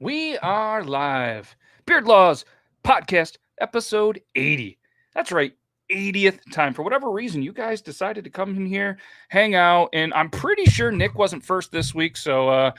We are live. Beard Laws Podcast, episode 80. That's right, 80th time. For whatever reason, you guys decided to come in here, hang out, and I'm pretty sure Nick wasn't first this week, so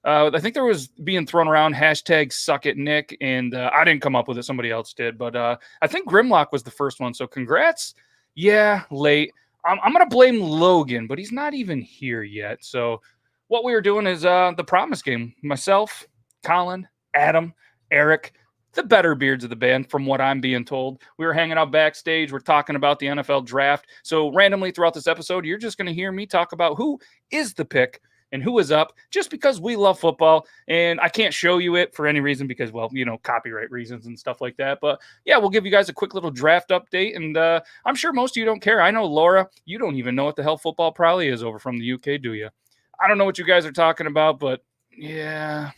I think there was being thrown around hashtag suck it Nick, and I didn't come up with it. Somebody else did, but I think Grimlock was the first one, so congrats. Yeah, late. I'm going to blame Logan, but he's not even here yet. So what we were doing is the promise game. Myself, Colin, Adam, Eric, the better beards of the band, from what I'm being told. We were hanging out backstage. We're talking about the NFL draft. So randomly throughout this episode, you're just going to hear me talk about who is the pick and who is up, just because we love football. And I can't show you it for any reason because, well, copyright reasons and stuff like that. But yeah, we'll give you guys a quick little draft update. And I'm sure most of you don't care. I know, Laura, you don't even know what the hell football probably is over from the UK, do you? I don't know what you guys are talking about, but yeah,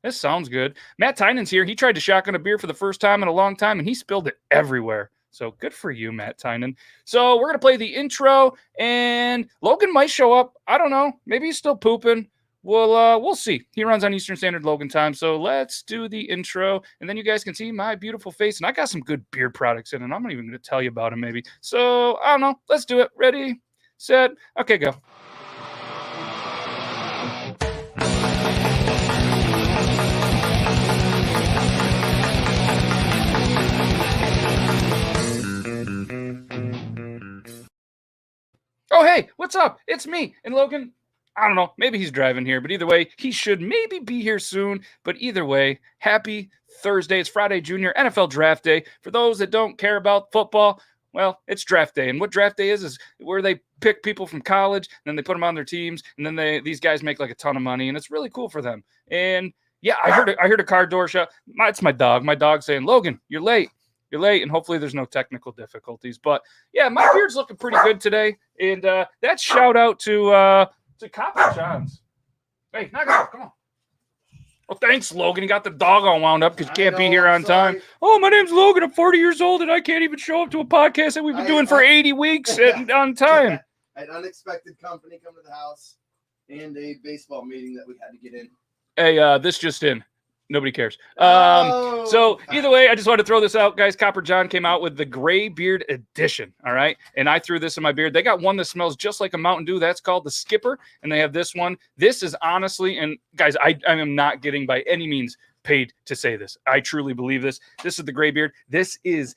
this sounds good. Matt Tynan's here. He tried to shotgun a beer for the first time in a long time, and he spilled it everywhere. So good for you, Matt Tynan. So we're going to play the intro, and Logan might show up. I don't know. Maybe he's still pooping. We'll see. He runs on Eastern Standard Logan time. So let's do the intro, and then you guys can see my beautiful face. And I got some good beer products in, and I'm not even going to tell you about them maybe. So I don't know. Let's do it. Ready, set, okay, go. Oh, hey, what's up? It's me. And Logan, I don't know, maybe he's driving here, but either way, he should maybe be here soon. But either way, happy Thursday. It's Friday Junior NFL Draft Day. For those that don't care about football, well, it's draft day. And what draft day is where they pick people from college, and then they put them on their teams, and then these guys make like a ton of money, and it's really cool for them. And yeah, I heard a car door shut. It's my dog. My dog saying, Logan, you're late. You're late, and hopefully there's no technical difficulties. But yeah, my beard's looking pretty good today. And that shout out to Copper Johns. Hey, knock it off. Come on. Well, thanks, Logan. You got the dog all wound up because you can't be here on time. Oh, my name's Logan. I'm 40 years old, and I can't even show up to a podcast that we've been doing for 80 weeks on time. I had unexpected company come to the house and a baseball meeting that we had to get in. Hey, this just in. Nobody cares. So either way, I just wanted to throw this out, guys. Copper John came out with the Gray Beard Edition, all right? And I threw this in my beard. They got one that smells just like a Mountain Dew. That's called the Skipper, and they have this one. This is honestly, and guys, I am not getting by any means paid to say this. I truly believe this. This is the Gray Beard. This is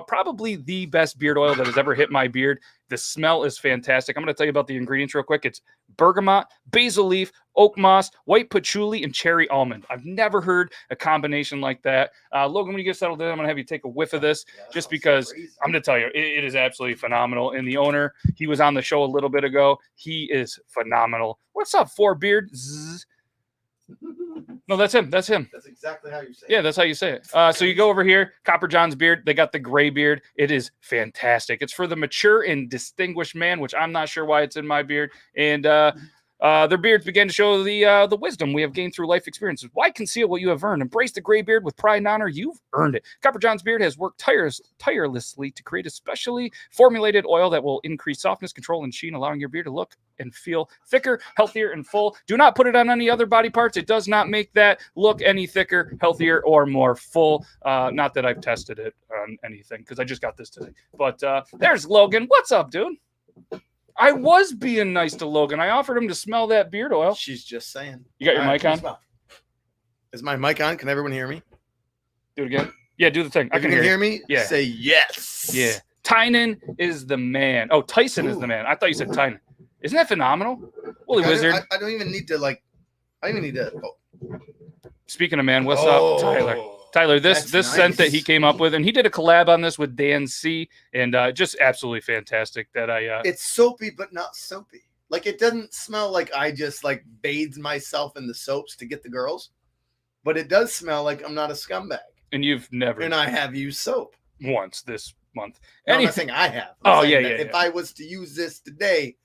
probably the best beard oil that has ever hit my beard. The smell is fantastic. I'm going to tell you about the ingredients real quick. It's bergamot, basil leaf, oak moss, white patchouli, and cherry almond. I've never heard a combination like that. Logan, when you get settled in, I'm going to have you take a whiff of this just because I'm going to tell you, it is absolutely phenomenal. And the owner, he was on the show a little bit ago. He is phenomenal. What's up, Four Beard? Zzz. No, that's him. That's him. That's exactly how you say it. Yeah, that's how you say it. So you go over here, Copper John's beard. They got the Gray Beard. It is fantastic. It's for the mature and distinguished man, which I'm not sure why it's in my beard. And their beards began to show the wisdom we have gained through life experiences. Why conceal what you have earned? Embrace the gray beard with pride and honor. You've earned it. Copper John's beard has worked tirelessly to create a specially formulated oil that will increase softness, control, and sheen, allowing your beard to look and feel thicker, healthier, and full. Do not put it on any other body parts. It does not make that look any thicker, healthier, or more full. Not that I've tested it on anything because I just got this today. But there's Logan. What's up, dude? I was being nice to Logan. I offered him to smell that beard oil. She's just saying. You got your mic on? Is my mic on? Can everyone hear me? Do it again. Yeah, do the thing. I can hear me. Yeah. Say yes. Yeah. Tynan is the man. Oh, Tyson is the man. I thought you said Tynan. Isn't that phenomenal? Holy wizard. I don't even need to I don't even need to. Oh. Speaking of man, what's up, Tyler? Tyler, this nice. Scent that he came up with, and he did a collab on this with Dan C, and just absolutely fantastic. It's soapy, but not soapy. Like, it doesn't smell like I just bathed myself in the soaps to get the girls, but it does smell like I'm not a scumbag. And you've never. And I have used soap once this month. No, I'm not saying I have. If I was to use this today,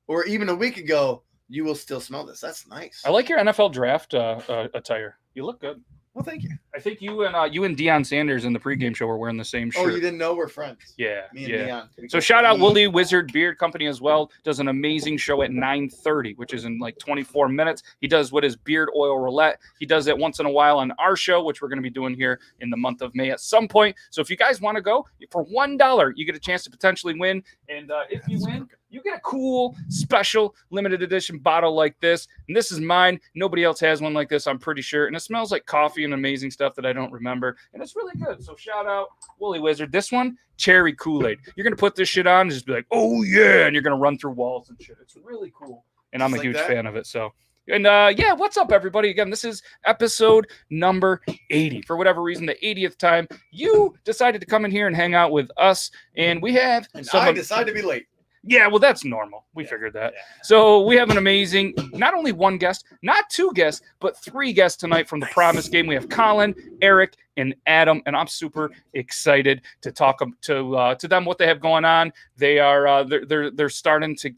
or even a week ago, you will still smell this. That's nice. I like your NFL draft attire. You look good. Well, thank you. I think you and Deion Sanders in the pregame show were wearing the same shirt. Oh, you didn't know we're friends? Yeah, Me and yeah. Deion. So shout out Woolly Wizard Beard Company as well. Does an amazing show at 9:30, which is in like 24 minutes. He does what is beard oil roulette. He does it once in a while on our show, which we're going to be doing here in the month of May at some point. So if you guys want to go, for $1, you get a chance to potentially win. And if you win, you get a cool, special, limited edition bottle like this. And this is mine. Nobody else has one like this, I'm pretty sure. And it smells like coffee and amazing stuff that I don't remember. And it's really good. So shout out Woolly Wizard. This one, cherry Kool-Aid. You're going to put this shit on and just be like, oh, yeah. And you're going to run through walls and shit. It's really cool. And I'm a huge fan of it. So, and yeah, what's up, everybody? Again, this is episode number 80. For whatever reason, the 80th time, you decided to come in here and hang out with us. And we have... And I decided to be late. Yeah, well, that's normal. We figured that. Yeah. So we have an amazing, not only one guest, not two guests, but three guests tonight from the Promise Game. We have Colin, Eric, and Adam, and I'm super excited to talk to them what they have going on. They are they're starting to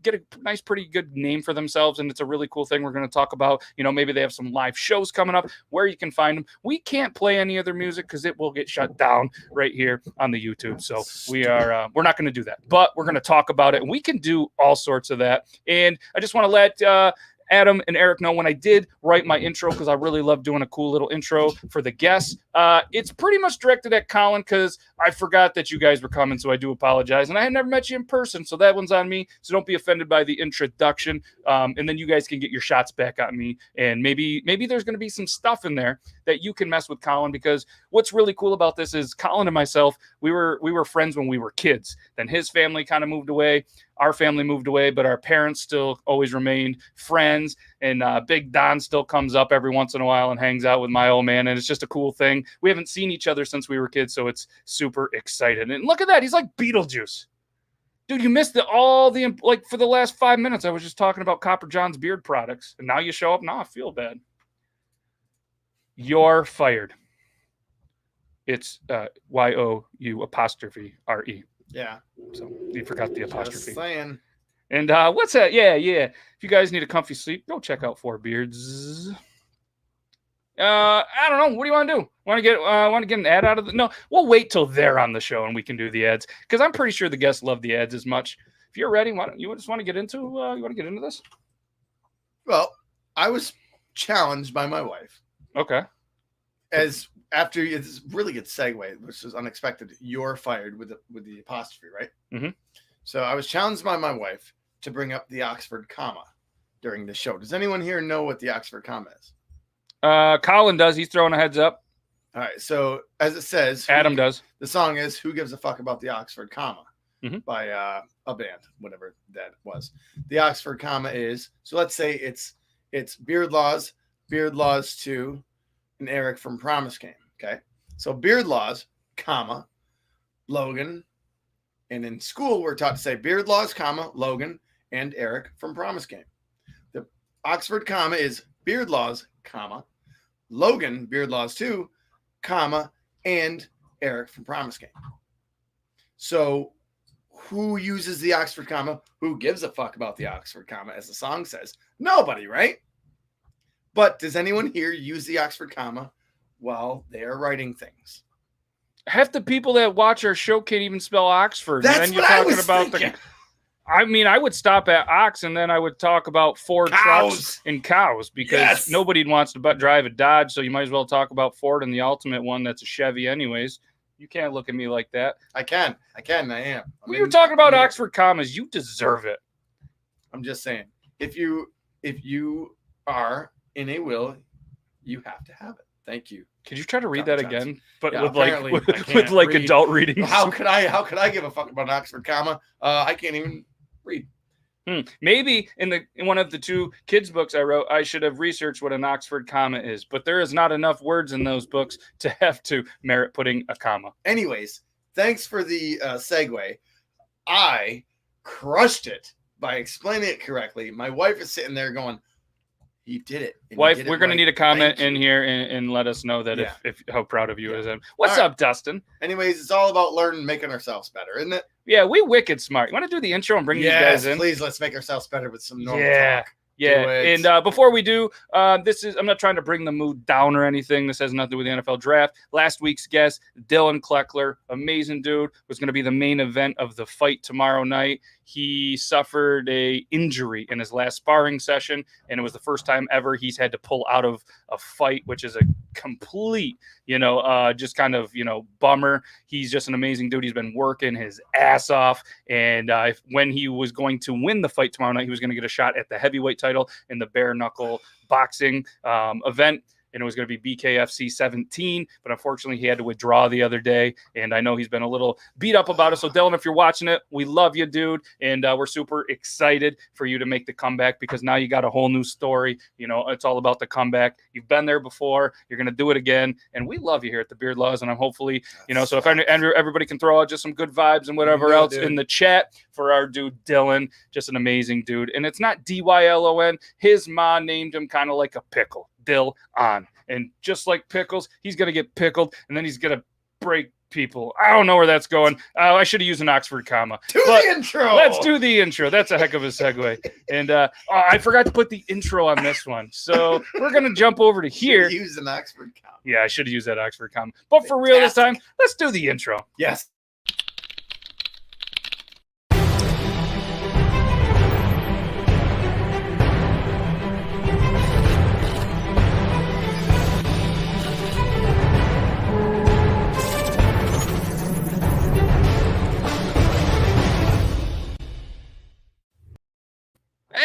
get a nice, pretty good name for themselves, and it's a really cool thing. We're going to talk about, maybe they have some live shows coming up where you can find them. We can't play any other music because it will get shut down right here on the YouTube. So we're not going to do that, but we're going to talk about it, and we can do all sorts of that. And I just want to let Adam and Eric know when I did write my intro, because I really love doing a cool little intro for the guests. It's pretty much directed at Colin because I forgot that you guys were coming, so I do apologize. And I had never met you in person, so that one's on me. So don't be offended by the introduction. And then you guys can get your shots back on me. And maybe there's going to be some stuff in there that you can mess with Colin, because what's really cool about this is Colin and myself, we were friends when we were kids. Then his family kind of moved away. Our family moved away, but our parents still always remained friends. And Big Don still comes up every once in a while and hangs out with my old man. And it's just a cool thing. We haven't seen each other since we were kids, so it's super exciting. And look at that. He's like Beetlejuice. Dude, you missed for the last 5 minutes, I was just talking about Copper John's beard products. And now you show up. Now I feel bad. You're fired. It's YOU''RE. Yeah. So you forgot the apostrophe. Just saying. And what's that? Yeah. If you guys need a comfy sleep, go check out Four Beards. I don't know. What do you want to do? Want to get an ad out of the? No, we'll wait till they're on the show and we can do the ads, because I'm pretty sure the guests love the ads as much. If you're ready, why don't you just want to get into? You want to get into this? Well, I was challenged by my wife. Okay. After it's a really good segue, which is unexpected. You're fired with the apostrophe, right? Mm-hmm. So I was challenged by my wife to bring up the Oxford comma during the show. Does anyone here know what the Oxford comma is? Colin does. He's throwing a heads up. All right. So as it says, Adam does. The song is "Who Gives a Fuck About the Oxford Comma" by a band, whatever that was. The Oxford comma is, so let's say it's Beard Laws 2, and Eric from Promise Game. Okay. So Beard Laws, comma, Logan. And in school, we're taught to say Beard Laws, comma, Logan, and Eric from Promise Game. The Oxford comma is Beard Laws, comma, Logan, Beard Laws 2, comma, and Eric from Promise Game. So who uses the Oxford comma? Who gives a fuck about the Oxford comma, as the song says? Nobody, right? But does anyone here use the Oxford comma while they are writing things? Half the people that watch our show can't even spell Oxford. That's and then you're what I talking was about thinking. I would stop at ox, and then I would talk about Ford trucks and cows, because nobody wants to drive a Dodge, so you might as well talk about Ford and the ultimate one that's a Chevy anyways. You can't look at me like that. I can. I am. When you're talking about Oxford commas, you deserve it. I'm just saying, if you are in a will, you have to have it. Thank you. Could you try to read that again? But yeah, with like read. Adult reading. How could I give a fuck about an Oxford comma? I can't even read. Maybe in one of the two kids' books I wrote, I should have researched what an Oxford comma is, but there is not enough words in those books to have to merit putting a comma. Anyways, thanks for the segue. I crushed it by explaining it correctly. My wife is sitting there going, "He did it." Wife, we're going to need a comment in here and let us know that if how proud of you is. What's up, Dustin? Anyways, it's all about learning, making ourselves better, isn't it? Yeah, we wicked smart. You want to do the intro and bring these guys in? Please, let's make ourselves better with some normal talk. Yeah, and before we do, I'm not trying to bring the mood down or anything. This has nothing to do with the NFL draft. Last week's guest, Dylan Kleckler, amazing dude, was going to be the main event of the fight tomorrow night. He suffered a injury in his last sparring session, and it was the first time ever he's had to pull out of a fight, which is a complete, just kind of, bummer. He's just an amazing dude. He's been working his ass off, and when he was going to win the fight tomorrow night, he was going to get a shot at the heavyweight title in the bare knuckle boxing event. And it was going to be BKFC 17, but unfortunately he had to withdraw the other day. And I know he's been a little beat up about it. So Dylan, if you're watching it, we love you, dude. And we're super excited for you to make the comeback, because now you got a whole new story. It's all about the comeback. You've been there before. You're going to do it again. And we love you here at the Beard Laws. And I'm hopefully, so if everybody can throw out just some good vibes and whatever else in the chat for our dude, Dylan, just an amazing dude. And it's not Dylon. His ma named him kind of like a pickle. Dill on, and just like pickles, he's gonna get pickled, and then he's gonna break people. I don't know where that's going. I should have used an Oxford comma. The intro. Let's do the intro. That's a heck of a segue. And I forgot to put the intro on this one, so we're gonna jump over to here. Use an Oxford comma. Yeah, I should have used that Oxford comma. But for real this time, let's do the intro. Yes.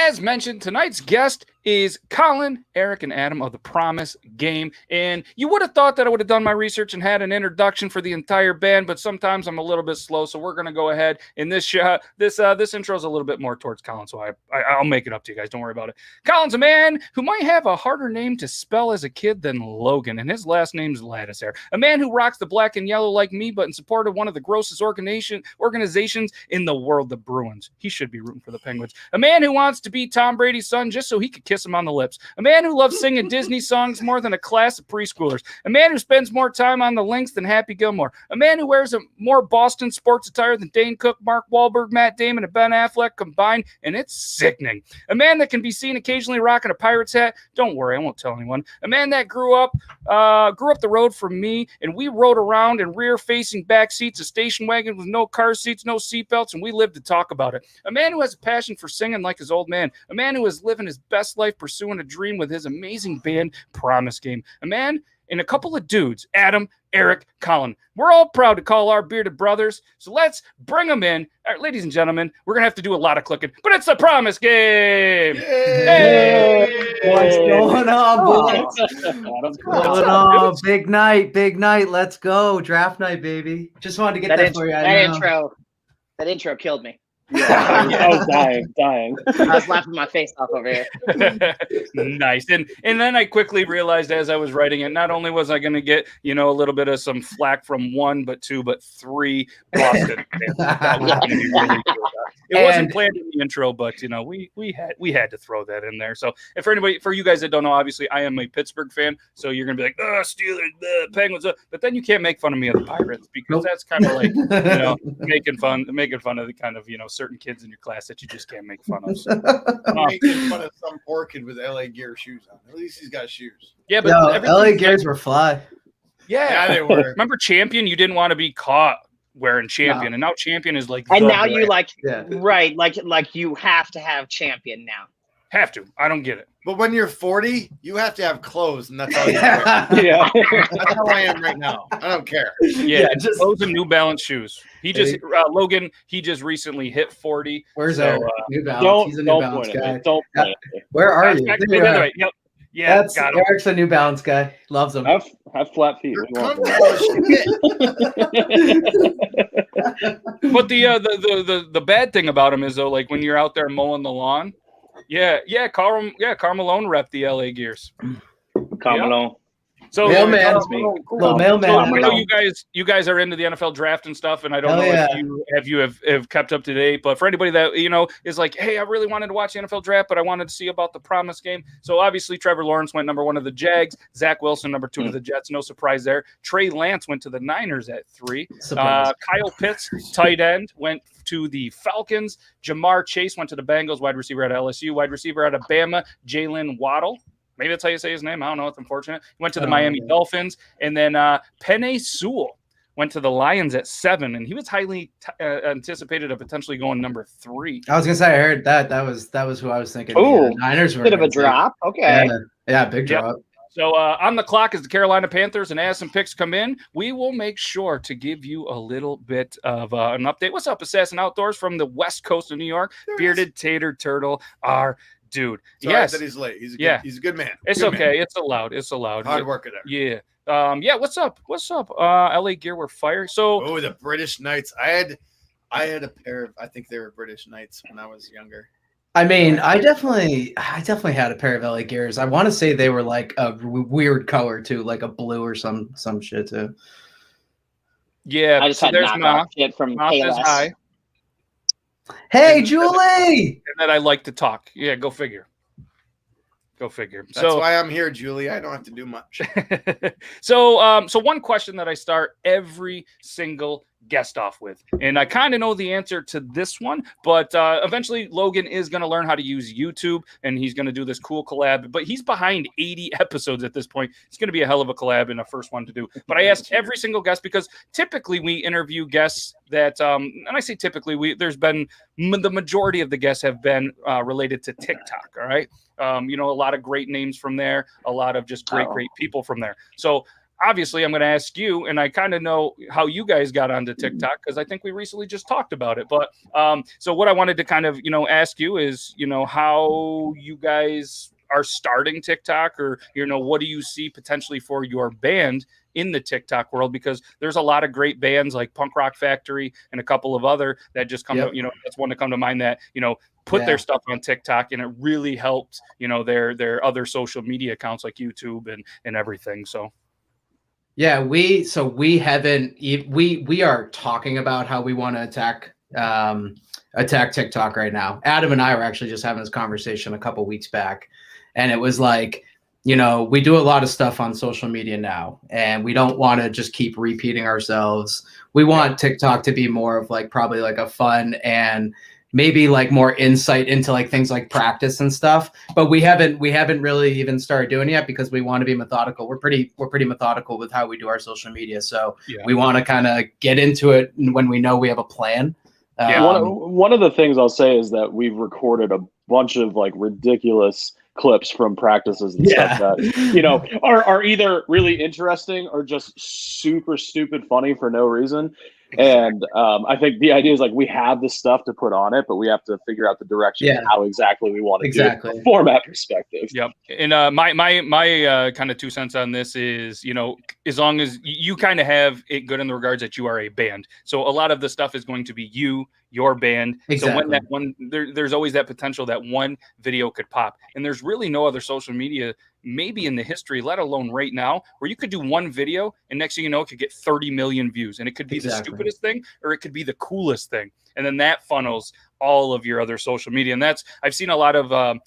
As mentioned, tonight's guest is Colin, Eric, and Adam of the Promise Game. And you would have thought that I would have done my research and had an introduction for the entire band, but sometimes I'm a little bit slow, so we're going to go ahead. And this intro is a little bit more towards Colin, so I'll make it up to you guys. Don't worry about it. Colin's a man who might have a harder name to spell as a kid than Logan, and his last name's Lattisair. A man who rocks the black and yellow like me, but in support of one of the grossest organizations in the world, the Bruins. He should be rooting for the Penguins. A man who wants to be Tom Brady's son just so he could kiss him on the lips. A man who loves singing Disney songs more than a class of preschoolers. A man who spends more time on the links than Happy Gilmore. A man who wears more Boston sports attire than Dane Cook, Mark Wahlberg, Matt Damon, and Ben Affleck combined, and it's sickening. A man that can be seen occasionally rocking a Pirates hat. Don't worry, I won't tell anyone. A man that grew up the road from me, and we rode around in rear-facing back seats of station wagons with no car seats, no seatbelts, and we lived to talk about it. A man who has a passion for singing like his old man. A man who is living his best life pursuing a dream with his amazing band, Promise Game. A man and a couple of dudes, Adam, Eric, Colin. We're all proud to call our bearded brothers, so let's bring them in. Ladies and gentlemen, we're going to have to do a lot of clicking, but it's the Promise Game! Hey! What's going on, boys? What's going on? Big night. Let's go. Draft night, baby. Just wanted to get that for you. That intro killed me. Yeah, I was dying. I was laughing my face off over here. Nice. And then I quickly realized as I was writing it, not only was I going to get, a little bit of some flack from one, but two, but three Boston fans. That was going to be really good. It wasn't planned in the intro, but we had to throw that in there. So, and for you guys that don't know, obviously I am a Pittsburgh fan, so you're gonna be like, Steelers, Penguins, but then you can't make fun of me of the Pirates, because that's kind of like making fun of the kind of certain kids in your class that you just can't make fun of. So, making fun of some poor kid with LA Gear shoes on. At least he's got shoes. Yeah, but LA Gears were fly. Yeah, they were. Remember Champion? You didn't want to be caught wearing Champion, and now Champion is like. And now brand. You right, like you have to have Champion now. Have to. I don't get it. But when you're 40, you have to have clothes, and that's all you Yeah. That's how I am right now. I don't care. Yeah, just clothes and New Balance shoes. He just Logan. He just recently hit 40. Where's Eric? New Balance. He's a New Balance guy. Where are you? Yep. Yeah, that's Eric's a New Balance guy. Loves them. Have flat feet. But the bad thing about him is though, like when you're out there mowing the lawn. Yeah, Carl Malone repped the LA Gears. Carl Malone. So Mailman. Cool. Little mailman. So I know you guys are into the NFL draft and stuff, and I don't know if you have kept up to date. But for anybody that is like, hey, I really wanted to watch the NFL draft, but I wanted to see about the promise game. So obviously Trevor Lawrence went number 1 to the Jags, Zach Wilson number 2 to the Jets. No surprise there. Trey Lance went to the Niners at 3. Kyle Pitts, tight end, went to the Falcons. Jamar Chase went to the Bengals. Wide receiver at LSU. Wide receiver at Bama. Jalen Waddle. Maybe that's how you say his name. I don't know. It's unfortunate. He went to the Miami Dolphins. And then Penei Sewell went to the Lions at 7. And he was highly anticipated of potentially going number 3. I was going to say, I heard that. That was who I was thinking. Oh, Niners were bit of a drop. Okay. Yeah, big drop. So on the clock as the Carolina Panthers and as some picks come in, we will make sure to give you a little bit of an update. What's up, Assassin Outdoors from the west coast of New York? Bearded Tater Turtle, our dude. Sorry that he's late. He's a good man. It's good okay. Man. It's allowed. It's allowed. Hard worker there. Yeah. What's up? LA Gear were fire. So the British Knights. I had a pair of, I think they were British Knights when I was younger. I mean, I definitely had a pair of LA Gears. I want to say they were like a weird color too, like a blue or some shit too. Yeah, I just had knockoff shit from High. Hey, Julie! And that I like to talk. Yeah, go figure. That's why I'm here, Julie. I don't have to do much. So one question that I start every single guest off with, and I kind of know the answer to this one, but eventually Logan is going to learn how to use YouTube, and he's going to do this cool collab, but he's behind 80 episodes at this point. It's going to be a hell of a collab and a first one to do. But I ask every single guest because typically we interview guests that, and I say typically, there's been the majority of the guests have been related to TikTok. All right. A lot of great names from there, a lot of just great people from there. So obviously I'm going to ask you, and I kind of know how you guys got onto TikTok because I think we recently just talked about it. But so what I wanted to kind of, ask you is, how you guys are starting TikTok, or, what do you see potentially for your band in the TikTok world? Because there's a lot of great bands like Punk Rock Factory and a couple of other that just come to, that's one to come to mind that, put their stuff on TikTok, and it really helped, their other social media accounts like YouTube and everything. So. Yeah, we are talking about how we want to attack TikTok right now. Adam and I were actually just having this conversation a couple weeks back, and it was like, we do a lot of stuff on social media now, and we don't want to just keep repeating ourselves. We want TikTok to be more of like probably like a fun and maybe like more insight into like things like practice and stuff, but we haven't really even started doing it yet because we want to be methodical. We're pretty methodical with how we do our social media. So we want to kind of get into it when we know we have a plan. One of the things I'll say is that we've recorded a bunch of like ridiculous clips from practices and stuff that, are either really interesting or just super stupid funny for no reason. And I think the idea is like we have the stuff to put on it, but we have to figure out the direction and how exactly we want to do it from a format perspective. Yep. And my kind of 2 cents on this is, as long as you kind of have it good in the regards that you are a band. So a lot of the stuff is going to be your band. Exactly. So when that one, there's always that potential that one video could pop. And there's really no other social media maybe in the history, let alone right now, where you could do one video and next thing you know, it could get 30 million views, and it could be the stupidest thing or it could be the coolest thing. And then that funnels all of your other social media. And I've seen a lot of,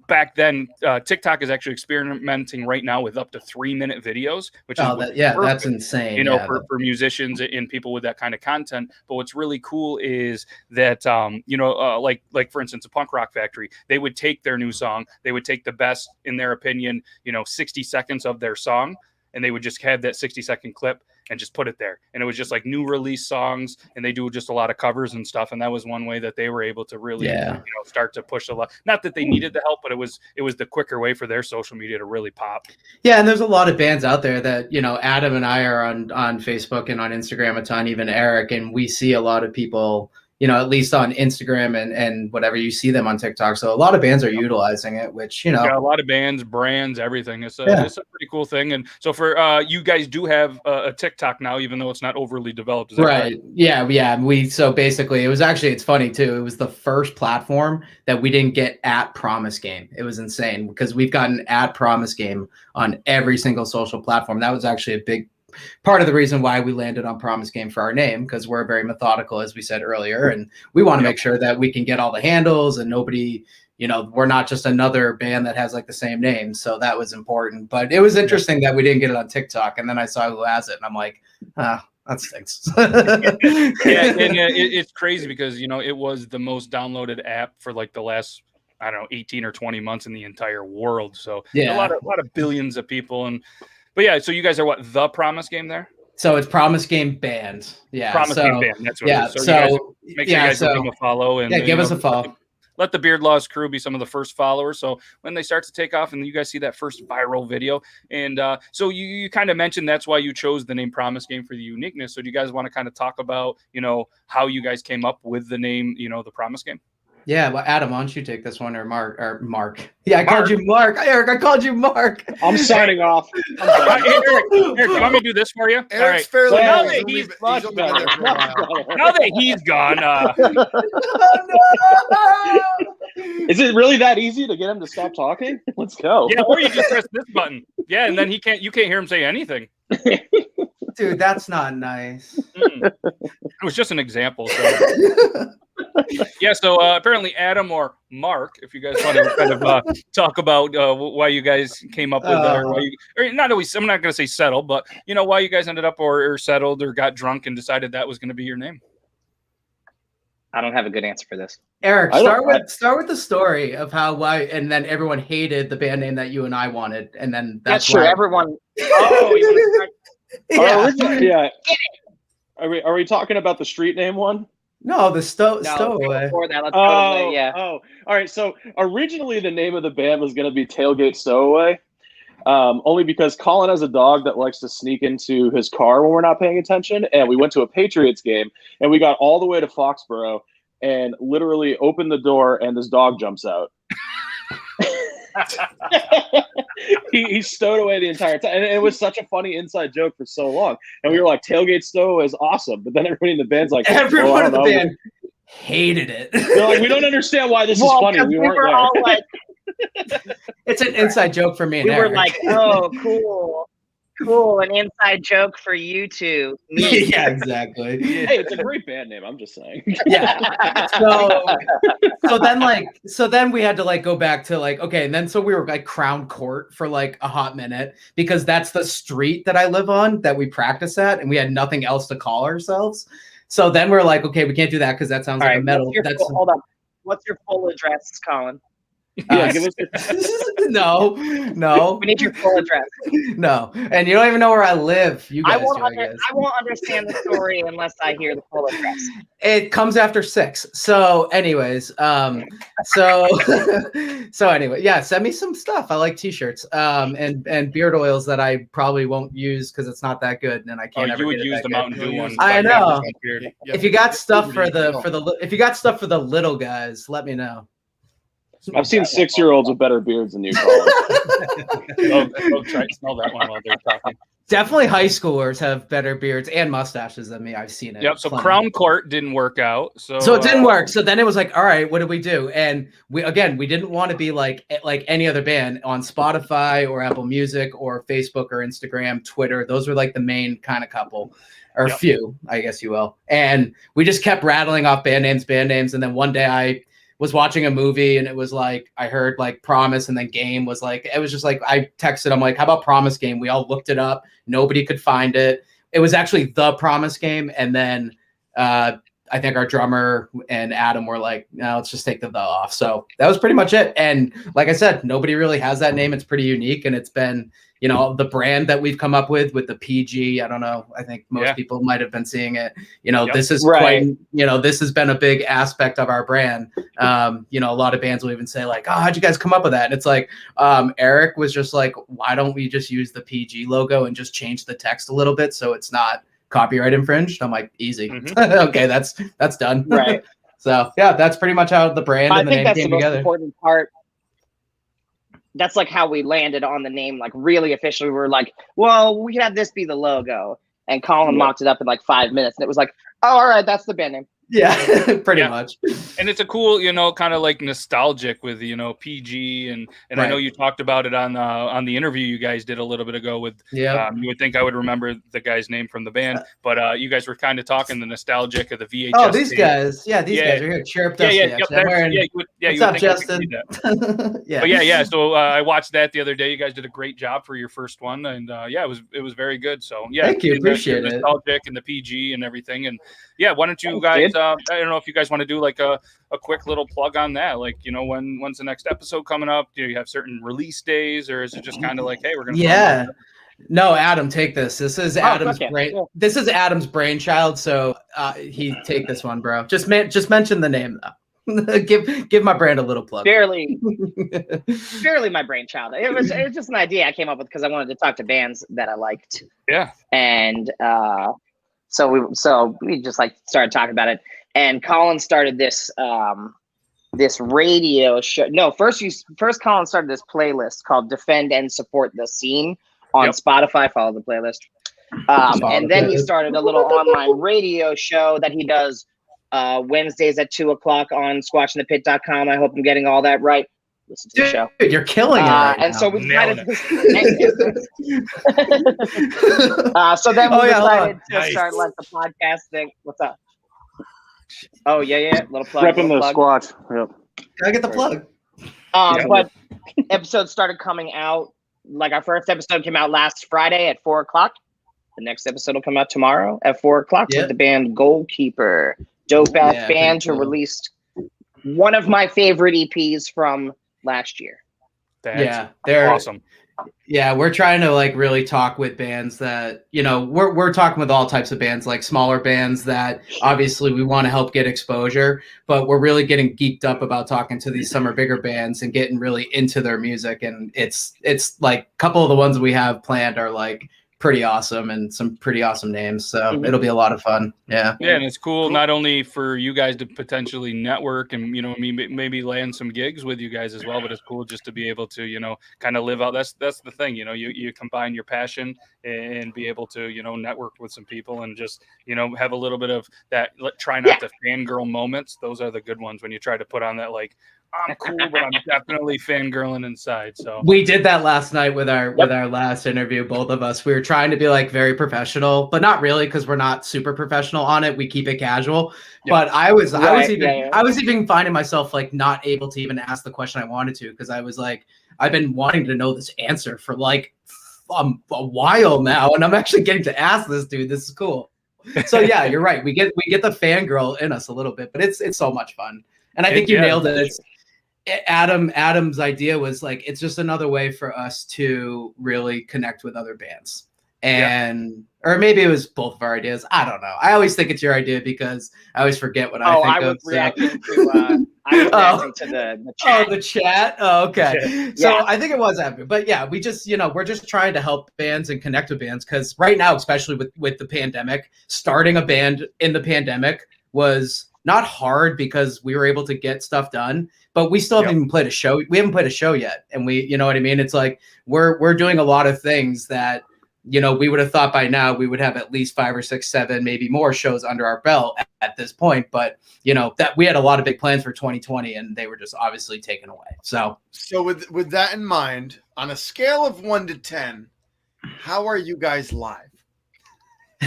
back then, TikTok is actually experimenting right now with up to 3-minute videos, which is perfect, that's insane. For musicians and people with that kind of content. But what's really cool is that, like for instance, a Punk Rock Factory, they would take their new song, they would take the best, in their opinion, 60 seconds of their song, and they would just have that 60-second clip and just put it there. And it was just like new release songs, and they do just a lot of covers and stuff. And that was one way that they were able to really, start to push a lot. Not that they needed the help, but it was the quicker way for their social media to really pop. Yeah. And there's a lot of bands out there that, Adam and I are on Facebook and on Instagram a ton, even Eric. And we see a lot of people, at least on Instagram and whatever, you see them on TikTok. So a lot of bands are utilizing it, which, Yeah, a lot of bands, brands, everything. It's a pretty cool thing. And so for you guys do have a TikTok now, even though it's not overly developed. Is that right? correct? Yeah. So basically, it's funny too. It was the first platform that we didn't get at Promise Game. It was insane because we've gotten at Promise Game on every single social platform. That was actually a big part of the reason why we landed on Promise Game for our name, because we're very methodical, as we said earlier, and we want to make sure that we can get all the handles and nobody, we're not just another band that has like the same name. So that was important. But it was interesting that we didn't get it on TikTok, and then I saw who has it, and I'm like, that stinks. It's crazy because it was the most downloaded app for like the last, I don't know, 18 or 20 months in the entire world. So a lot of billions of people. But yeah, so you guys are what, the Promise Game there? So it's Promise Game Band. Yeah. Promise Game Band. That's what it is. So you guys, make sure you guys give them a follow. And give us a follow. Let the Beard Laws crew be some of the first followers. So when they start to take off and you guys see that first viral video. And so you kind of mentioned that's why you chose the name Promise Game for the uniqueness. So do you guys want to kind of talk about, how you guys came up with the name, the Promise Game? Yeah, well, Adam, why don't you take this one, or Mark? Yeah, called you Mark. Eric, I called you Mark. I'm signing off. Eric, do you want me to do this for you? Eric's all right. fairly now new. that he's He's only been there for a while. now that he's gone, Is it really that easy to get him to stop talking? Let's go. yeah, or you just press this button. Yeah, and then you can't hear him say anything. Dude, that's not nice. It was just an example. So. Yeah, so apparently Adam or Mark, if you guys want to kind of talk about why you guys came up with I'm not going to say settle, but why you guys ended up or settled or got drunk and decided that was going to be your name. I don't have a good answer for this. Eric, start with the story of why, and then everyone hated the band name that you and I wanted, and then that's sure. why. Everyone. Oh, you yeah. Are we talking about the street name one? No, the stowaway. Before that, let's go. Yeah. Oh, all right. So originally the name of the band was going to be Tailgate Stowaway, only because Colin has a dog that likes to sneak into his car when we're not paying attention. And we went to a Patriots game, and we got all the way to Foxborough and literally opened the door, and this dog jumps out. he stowed away the entire time, and it was such a funny inside joke for so long. And we were like, "Tailgate Stow is awesome," but then everybody in the band's like, everyone in the band hated it. They're like, "We don't understand why this is funny. We weren't there." All like, it's an inside joke for me. And we Eric. were like, "Oh, cool, an inside joke for you two." Yeah, exactly. Hey, it's a great band name. I'm just saying. Yeah. So then we had to go back to okay, and then so we were Crown Court for a hot minute, because that's the street that I live on that we practice at, and we had nothing else to call ourselves. So then we're like, okay, we can't do that because that sounds like a metal. Hold on. What's your full address, Colin? Yeah, give us No. We need your full address. No, and you don't even know where I live. You guys I won't understand the story unless I hear the full address. It comes after 6. So, anyways, so anyway, yeah, send me some stuff. I like T-shirts, and beard oils that I probably won't use because it's not that good, and I can't. You would use the Mountain Dew one. I know. If you got stuff for the little guys, let me know. I've seen 6-year-olds with better beards than you, Colin. Try to smell that one while they're talking. Definitely high schoolers have better beards and mustaches than me. I've seen it. Yep. So Crown Court didn't work out. So it didn't work. So then it was all right, what do we do? And we didn't want to be like any other band on Spotify or Apple Music or Facebook or Instagram, Twitter. Those were the main kind of couple. Or few, I guess you will. And we just kept rattling off band names. And then one day I was watching a movie, and it was I heard Promise, and then Game was it was just I texted, I'm like, how about Promise Game? We all looked it up. Nobody could find it. It was actually the Promise Game. And then I think our drummer and Adam were like, no, let's just take the off. So that was pretty much it. And like I said, nobody really has that name. It's pretty unique. And it's been, the brand that we've come up with the PG. I don't know. I think most people might have been seeing it. This is quite, this has been a big aspect of our brand. A lot of bands will even say oh, how'd you guys come up with that? And it's Eric was just why don't we just use the PG logo and just change the text a little bit so it's not copyright infringed. I'm like, easy. Mhm. Okay, that's done. Right. So yeah, that's pretty much how the brand I and the think name that's the came most together. important part. That's like how we landed on the name, like really officially. We were like, well, we can have this be the logo. And Colin mocked it up in like 5 minutes. And it was like, oh, all right, that's the band name. Yeah, pretty Yeah. much. And it's a cool, kind of like nostalgic with, PG and I know Right. you talked about it on the interview you guys did a little bit ago with, Yeah. you would think I would remember the guy's name from the band, but you guys were kind of talking the nostalgic of the VHS. Oh, these tape. guys. Yeah, these guys are here. Cheer up, Dusty. Yep, I'm wearing. you would What's think up, I could Justin? see that. Yeah. But yeah. So I watched that the other day. You guys did a great job for your first one, and it was very good. So yeah, Thank you. Appreciate the it. nostalgic and the PG and everything, and yeah. Why don't you Thanks, guys? dude. I don't know if you guys want to do like a quick little plug on that. Like, when's the next episode coming up? Do you have certain release days, or is it just kind of like, hey, we're gonna? Yeah. No, Adam, take this. This is Adam's okay. brain. Yeah. This is Adam's brainchild. So he take this one, bro. Just mention the name though. give my brand a little plug. Barely my brainchild. It was just an idea I came up with because I wanted to talk to bands that I liked. Yeah. And so we just like started talking about it. And Colin started this this radio show. No, first Colin started this playlist called Defend and Support the Scene on Spotify. Follow the playlist. And then he started a little online radio show that he does Wednesdays at 2:00 on squatchingthepit.com. I hope I'm getting all that right. Listen to the show. Dude, you're killing it. Right And now. so we Nailing decided. So then we decided to Nice. start like the podcast thing. What's up? Oh yeah, little plug. Repping little the plug. squatch. Yep. Gotta get the plug. But episodes started coming out. Like our first episode came out last Friday at 4:00. The next episode will come out tomorrow at 4:00 with the band Goalkeeper. Dope ass band who released one of my favorite EPs from last year. That's they're awesome. Yeah, we're trying to like really talk with bands that, we're talking with all types of bands, like smaller bands that obviously we want to help get exposure, but we're really getting geeked up about talking to these summer bigger bands and getting really into their music. And it's like a couple of the ones we have planned are like pretty awesome and some pretty awesome names. So it'll be a lot of fun. Yeah. Yeah, and it's cool not only for you guys to potentially network and maybe land some gigs with you guys as well, but it's cool just to be able to kind of live out. That's the thing. You combine your passion and be able to network with some people and just have a little bit of that. Try not to fangirl moments. Those are the good ones when you try to put on that like, I'm cool, but I'm definitely fangirling inside. So we did that last night with our last interview. Both of us, we were trying to be like very professional, but not really because we're not super professional on it. We keep it casual. But I was even finding myself like not able to even ask the question I wanted to because I was like, I've been wanting to know this answer for like a while now, and I'm actually getting to ask this dude. This is cool. So yeah, you're right. We get the fangirl in us a little bit, but it's so much fun. And I think you nailed it. Adam's idea was like, it's just another way for us to really connect with other bands. Or maybe it was both of our ideas. I don't know. I always think it's your idea because I always forget what I think of. Reacting to, I was reacting to the chat. Oh, the chat. Oh, okay. Yeah. So I think it was Adam. But yeah, we just, we're just trying to help bands and connect with bands because right now, especially with the pandemic, starting a band in the pandemic was not hard because we were able to get stuff done, but we still haven't even played a show. We haven't played a show yet. And we, you know what I mean? It's like, we're doing a lot of things that, we would have thought by now we would have at least 5 or 6, 7, maybe more shows under our belt at this point. But, that we had a lot of big plans for 2020 and they were just obviously taken away. So with that in mind, on a scale of 1 to 10, how are you guys live?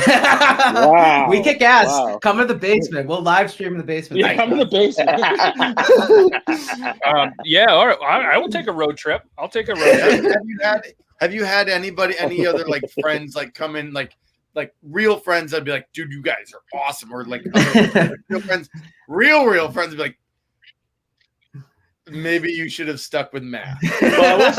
Wow. We kick ass. Wow. Come to the basement. We'll live stream in the basement. Yeah, come to the basement. All right. I will take a road trip. I'll take a road trip. Have you had any other like friends like come in like real friends that'd be like, dude, you guys are awesome, or like real friends would be like, maybe you should have stuck with math. Well,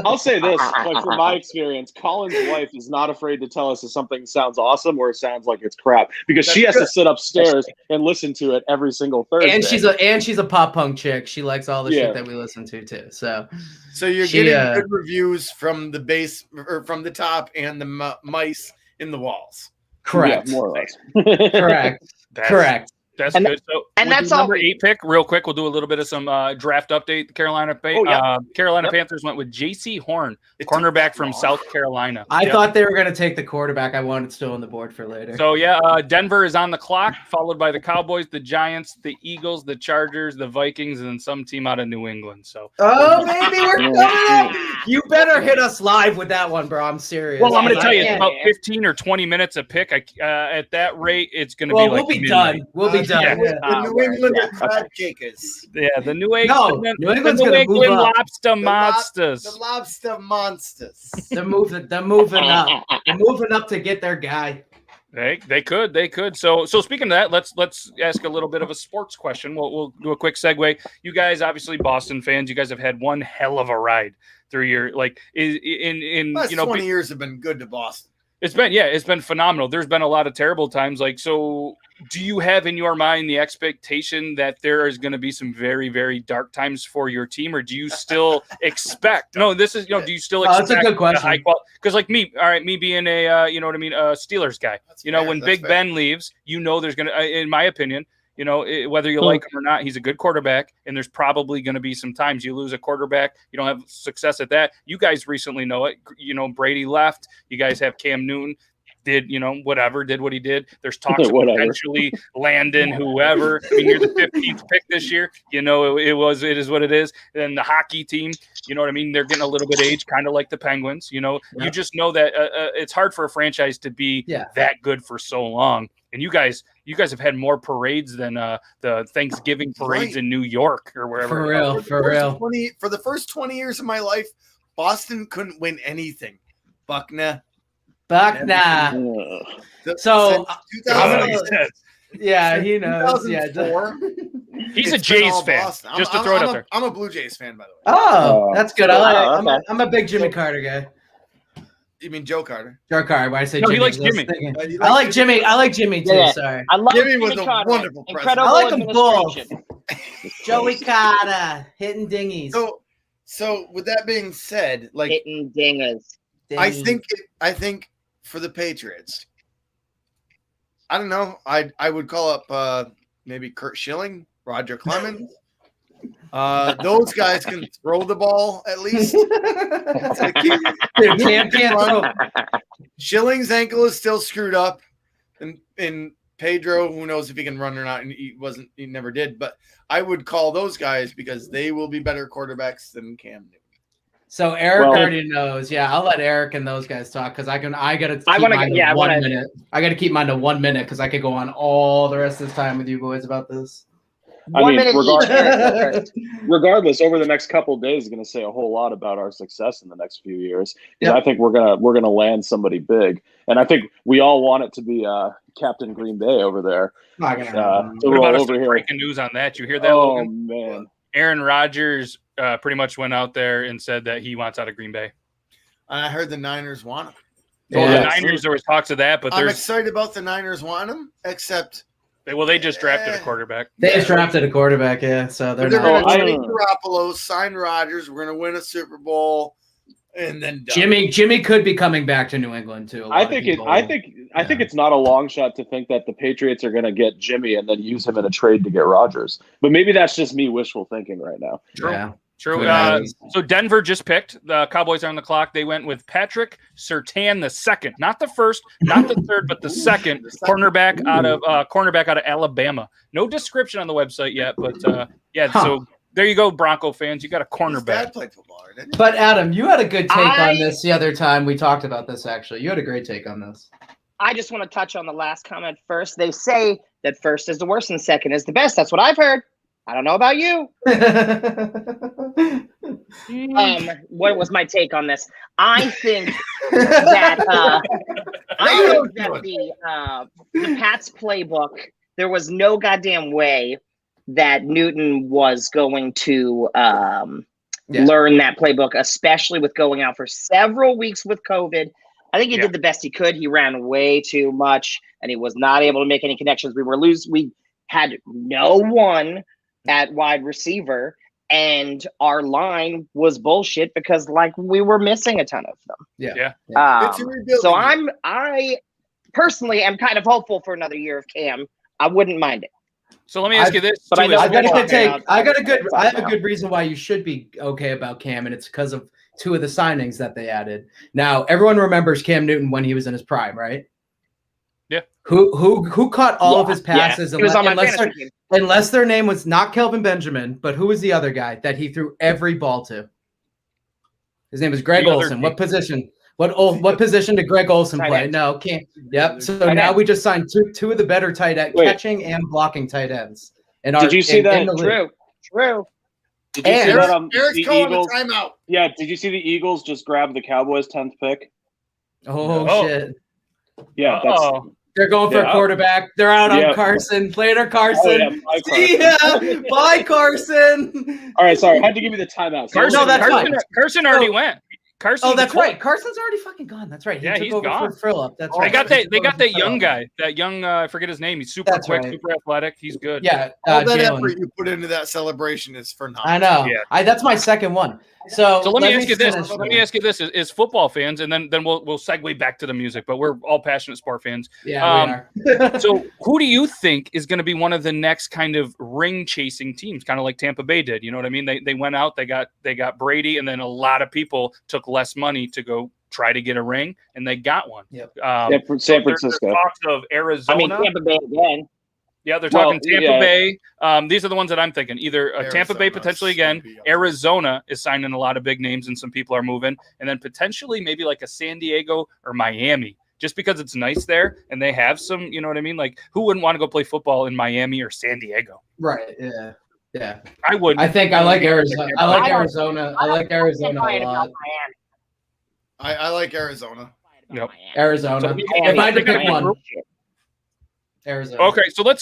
I'll say this, like from my experience, Colin's wife is not afraid to tell us if something sounds awesome or it sounds like it's crap because she has to sit upstairs and listen to it every single Thursday. And she's a pop punk chick. She likes all the shit that we listen to too. So you're getting good reviews from the base or from the top and the mice in the walls. Correct. Yeah, more or less. Correct. Correct. That's And good. So, and with that's the all number we- 8 pick, real quick. We'll do a little bit of some draft update. Carolina Yep. Panthers went with J.C. Horn, cornerback from South Carolina. I thought they were going to take the quarterback. I wanted still on the board for later. So, Denver is on the clock, followed by the Cowboys, the Giants, the Eagles, the Chargers, the Vikings, and some team out of New England. So, oh, baby, we're coming up. You better hit us live with that one, bro. I'm serious. well, I'm going to tell you, I it's can't- about 15 or 20 minutes a pick. At that rate, it's going to Well, be like we'll be midnight. done. We'll be done. Yeah. The New England crab cakers. Yeah, the New No, England, New England's the New gonna move England up. lobster monsters. The lobster monsters. They're moving up. They're moving up to get their guy. They could. So speaking of that, let's ask a little bit of a sports question. We'll do a quick segue. You guys, obviously Boston fans, you guys have had one hell of a ride through your Last 20 years have been good to Boston. It's been phenomenal. There's been a lot of terrible times. So do you have in your mind the expectation that there is going to be some very, very dark times for your team, or do you still expect? No, this is do you still expect? That's a good question. High quality? Because like me, all right, me being a a Steelers guy. That's When fair, that's Big fair. Ben leaves, there's gonna, in my opinion. Whether you like him or not, he's a good quarterback, and there's probably going to be some times you lose a quarterback, you don't have success at that. You guys recently know it. Brady left. You guys have Cam Newton. Did what he did. There's talks of potentially Landon, whoever. I mean, you're the 15th pick this year. It is what it is. And the hockey team, they're getting a little bit of age, kind of like the Penguins. You just know that it's hard for a franchise to be that good for so long. And you guys have had more parades than the Thanksgiving parades in New York or wherever. For real. For the first 20 years of my life, Boston couldn't win anything. Buckner. So, 2006, yeah, he knows. Yeah. 2004, He's a it's been Jays all fan. Boston. Just to throw it out there. I'm a Blue Jays fan, by the way. Oh, that's good. okay. I'm a big Jimmy Carter guy. You mean Joe Carter? Joe Carter. Why I say No, Jimmy? he likes I was Jimmy. thinking- I like Jimmy. I like Jimmy too. Yeah. Sorry, I love Jimmy was Jimmy a Carter. wonderful president. Incredible I like 'em both. administration. Joey Carter hitting dingies. So with that being said, like Hitting dingers. I think for the Patriots, I don't know. I would call up maybe Kurt Schilling, Roger Clemens. Those guys can throw the ball at least. Dude, can't throw. Schilling's ankle is still screwed up, and Pedro, who knows if he can run or not, and he never did. But I would call those guys because they will be better quarterbacks than Cam Newton. So Eric already knows. Yeah, I'll let Eric and those guys talk because I gotta keep mine to 1 minute. I gotta keep mine to 1 minute because I could go on all the rest of this time with you boys about this. Regardless, over the next couple of days is going to say a whole lot about our success in the next few years. I think we're gonna land somebody big, and I think we all want it to be Captain Green Bay over there. What about us breaking news on that? You hear that? Oh Logan? man, Aaron Rodgers pretty much went out there and said that he wants out of Green Bay. I heard the Niners want him. Well, the Niners, there was talks of that, but I'm excited about the Niners want him, except they just drafted a quarterback. They just drafted a quarterback, yeah. So they're going not. to trade Garoppolo, sign Rodgers. We're going to win a Super Bowl, and then Jimmy could be coming back to New England too. I think it's not a long shot to think that the Patriots are going to get Jimmy and then use him in a trade to get Rodgers. But maybe that's just me wishful thinking right now. True. Yeah. True. So Denver just picked. The Cowboys are on the clock. They went with Patrick Surtain the second, not the first, not the third, but the second cornerback out of Alabama. No description on the website yet, but So there you go, Bronco fans. You got a cornerback. His dad played football, didn't he? But Adam, you had a good take on this the other time we talked about this. Actually, you had a great take on this. I just want to touch on the last comment first. They say that first is the worst and second is the best. That's what I've heard. I don't know about you. What was my take on this? I think that the Pats playbook, there was no goddamn way that Newton was going to learn that playbook, especially with going out for several weeks with COVID. I think he did the best he could. He ran way too much, and he was not able to make any connections. We had no one at wide receiver, and our line was bullshit because we were missing a ton of them. Yeah. So personally am kind of hopeful for another year of Cam. I wouldn't mind it. So let me ask you this. But I know I got a good take. out. I have a good reason why you should be okay about Cam, and it's because of 2 of the signings that they added. Now, everyone remembers Cam Newton when he was in his prime, right? Yeah. Who caught all of his passes He was on my fantasy team. unless their name was not Kelvin Benjamin, but who was the other guy that he threw every ball to? His name was Greg Olson. What position? What position did Greg Olson play? No, can't. Yep. So now we just signed two of the better tight end, catching and blocking tight ends. And did you see that? True. Did you see that? Eric's calling a timeout. Yeah. Did you see the Eagles just grab the Cowboys' 10th pick? Oh shit! Yeah. They're going for a quarterback. They're out on Carson. Later, Carson. See ya. Bye, Carson. All right, sorry. I had to give you the timeout. Carson already went. Carson. That's right. Carson's already fucking gone. That's right. He's gone. For Phillip. That's right. They got that young guy. That young, I forget his name. He's super quick, super athletic. He's good. Yeah. All that effort you put into that celebration is for nothing. I know. Yeah. That's my second one. So let me ask you this. Let me ask you this: is football fans, and then we'll segue back to the music. But we're all passionate sport fans. Yeah, we are. So who do you think is going to be one of the next kind of ring chasing teams, kind of like Tampa Bay did? You know what I mean? They went out, they got Brady, and then a lot of people took less money to go try to get a ring, and they got one. Yep. San Francisco. Talks of Arizona. I mean, Tampa Bay again. Yeah, they're talking Tampa Bay. These are the ones that I'm thinking. Either Tampa Bay potentially again. Arizona is signing a lot of big names and some people are moving. And then potentially maybe like a San Diego or Miami, just because it's nice there and they have some, you know what I mean? Like who wouldn't want to go play football in Miami or San Diego? Right, yeah. Yeah. I would. I think I like Arizona. I like Arizona. I like Arizona a lot. I like Arizona. Yep. Arizona. So if I had to pick one. Arizona. Okay, so let's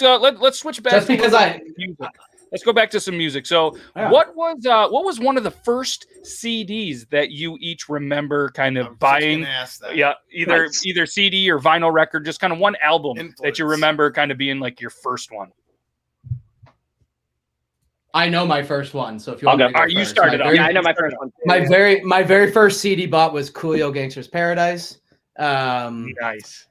switch back. Just because music. Let's go back to some music. So, what was one of the first CDs that you each remember kind of buying? Yeah, either CD or vinyl record, just kind of one album that you remember kind of being like your first one. I know my first one, so if you want to go you started out. Yeah, I know my first one. My very first CD bought was Coolio Gangster's Paradise. Nice.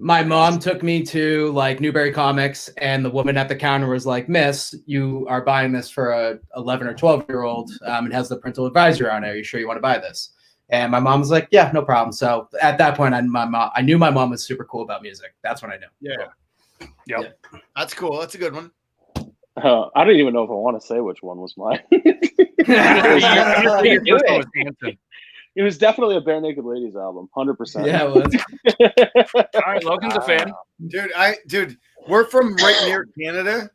My mom took me to like Newberry Comics, and the woman at the counter was like, "Miss, you are buying this for a 11 or 12-year-old. It has the parental advisory on it. Are you sure you want to buy this?" And my mom was like, "Yeah, no problem." So at that point, I knew my mom was super cool about music. That's when I knew. Yeah. That's cool. That's a good one. I don't even know if I want to say which one was mine. It was definitely a Bare Naked Ladies album, 100%. Yeah, it was. All right, Logan's a fan. Dude, we're from right near Canada,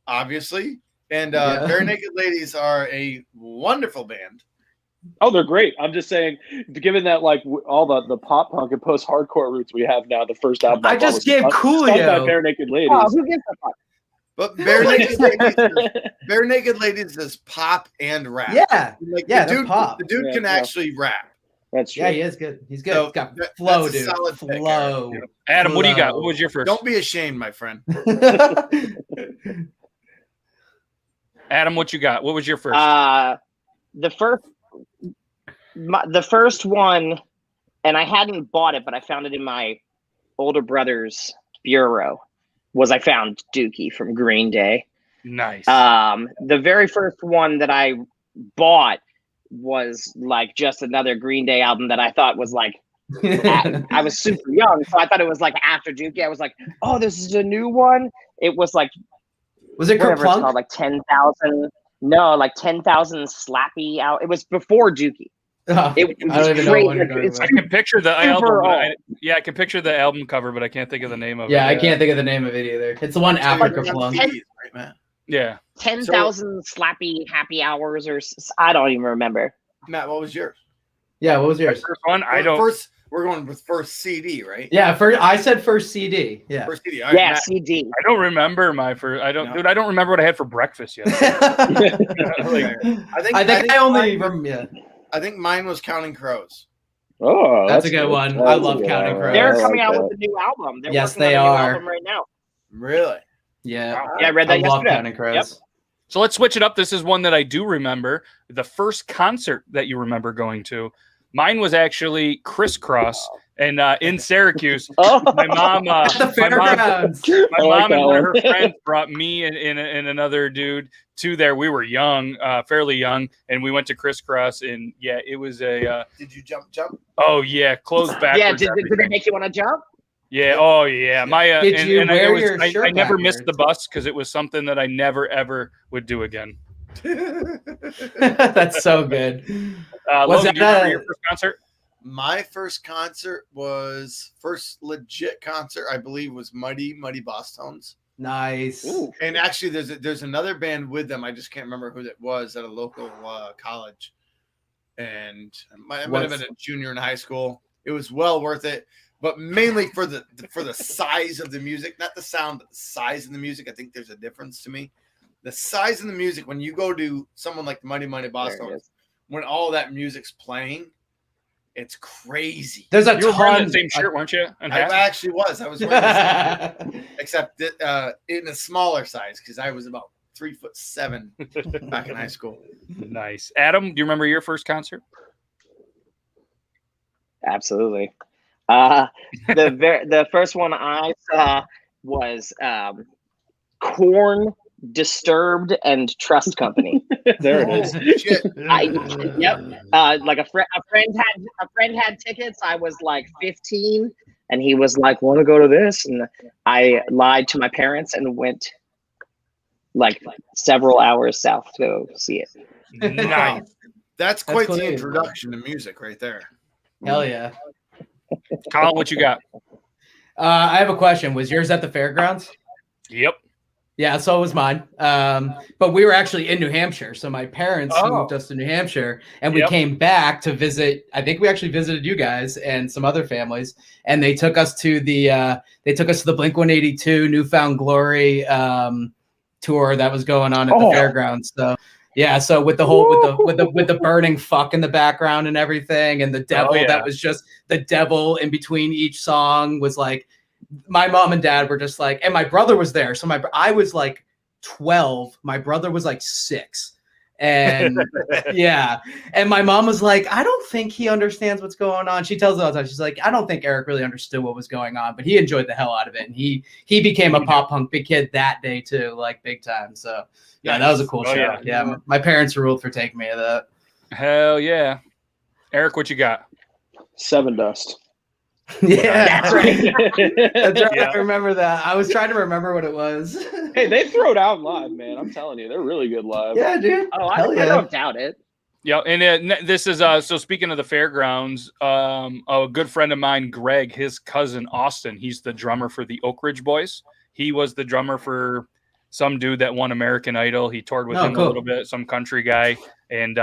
obviously, and Bare Naked Ladies are a wonderful band. Oh, they're great. I'm just saying, given that like all the pop punk and post hardcore roots we have now, the first album I just gave Coolio Bare Naked Ladies. Oh, who gives a fuck? But Bare Naked Ladies is pop and rap. Yeah, like pop. The dude can actually rap. That's true. Yeah, he is good. He's good. So He's got flow, dude. Solid flow. Pick, Adam, what do you got? What was your first? Don't be ashamed, my friend. Adam, what you got? What was your first? The first one, and I hadn't bought it, but I found it in my older brother's bureau. I found Dookie from Green Day. Nice. The very first one that I bought was like just another Green Day album that I thought was like, I was super young, so I thought it was like after Dookie. I was like, oh, this is a new one. It was like, was it whatever it's called, like 10,000? No, like 10,000 Slappy out. It was before Dookie. I don't even know. I can picture the album. I can picture the album cover, but I can't think of the name of it. Yeah, I can't think of the name of it either. It's the one Africa Plum. Yeah. 10,000 Slappy Happy Hours, or I don't even remember. Matt, what was yours? Yeah, what was yours? First one? I don't. We're going with first CD, right? Yeah, I said first CD. Yeah. First CD. Right, Matt. CD. I don't remember my first. Dude, I don't remember what I had for breakfast yet. I think mine was Counting Crows. Oh, that's a good one. I love Counting Crows. They're coming out with a new album. Yes, they are. New album right now. Really? Yeah. Yeah, I read that yesterday. I love Counting Crows. Yep. So let's switch it up. This is one that I do remember. The first concert that you remember going to Mine was actually Crisscross, and in Syracuse, Oh. my mom, The fairgrounds. my I like mom and that one of one. her friends brought me and another dude to there. We were young, fairly young, and we went to Crisscross, and yeah, it was a. Did you jump? Oh yeah, closed backwards. Yeah, did they everything. make you want to jump? Yeah. Oh yeah. My Did you wear your I shirt never missed the backwards? bus because it was something that I never ever would do again. That's so good. Was Logan, do you that remember a- your first concert? My first legit concert, I believe, was Mighty Boss Tones. Nice. Ooh. And actually, there's another band with them. I just can't remember who that was at a local college, and I might have been a junior in high school. It was well worth it, but mainly for the size of the music, not the sound, but the size of the music. I think there's a difference to me. The size of the music when you go to someone like the Mighty Boss There it Tones, is. when all that music's playing, it's crazy. There's a You were wearing ton. the same shirt, weren't you? And I hat? actually was. I was wearing the same, except in a smaller size because I was about 3'7" back in high school. Nice. Adam, do you remember your first concert? Absolutely. The first one I saw was Corn, Disturbed, and Trust Company. There it is. Shit. Yep. Like a friend had tickets. I was like 15, and he was like, "Want to go to this?" And I lied to my parents and went like several hours south to go see it. Nice. That's quite cool. the introduction to music right there. Hell yeah. Colin, what you got? I have a question. Was yours at the fairgrounds? Yep. Yeah, so was mine. But we were actually in New Hampshire. So my parents Oh. moved us to New Hampshire, and we Yep. came back to visit. I think we actually visited you guys and some other families, and they took us to the Blink-182 Newfound Glory tour that was going on at the Oh. fairgrounds. So yeah, so with the whole with the burning fuck in the background and everything, and the devil yeah. that was just the devil in between each song was like. My mom and dad were just like, and my brother was there. So I was like 12. My brother was like 6. And yeah. And my mom was like, I don't think he understands what's going on. She tells us all the time, she's like, I don't think Eric really understood what was going on, but he enjoyed the hell out of it. And he became a pop punk big kid that day too, like big time. So yeah, that was a cool Oh, show. Yeah. My parents ruled for taking me to that. Hell yeah. Eric, what you got? Seven Dust. Yeah. That's right. That's right. Yeah. I remember that. I was trying to remember what it was. Hey, they throw down live, man. I'm telling you, they're really good live. Yeah, dude. Oh, Hell I yeah. don't doubt it. Yeah, and this is so speaking of the fairgrounds, a good friend of mine, Greg, his cousin Austin, he's the drummer for the Oak Ridge Boys. He was the drummer for some dude that won American Idol. He toured with him a little bit, some country guy, and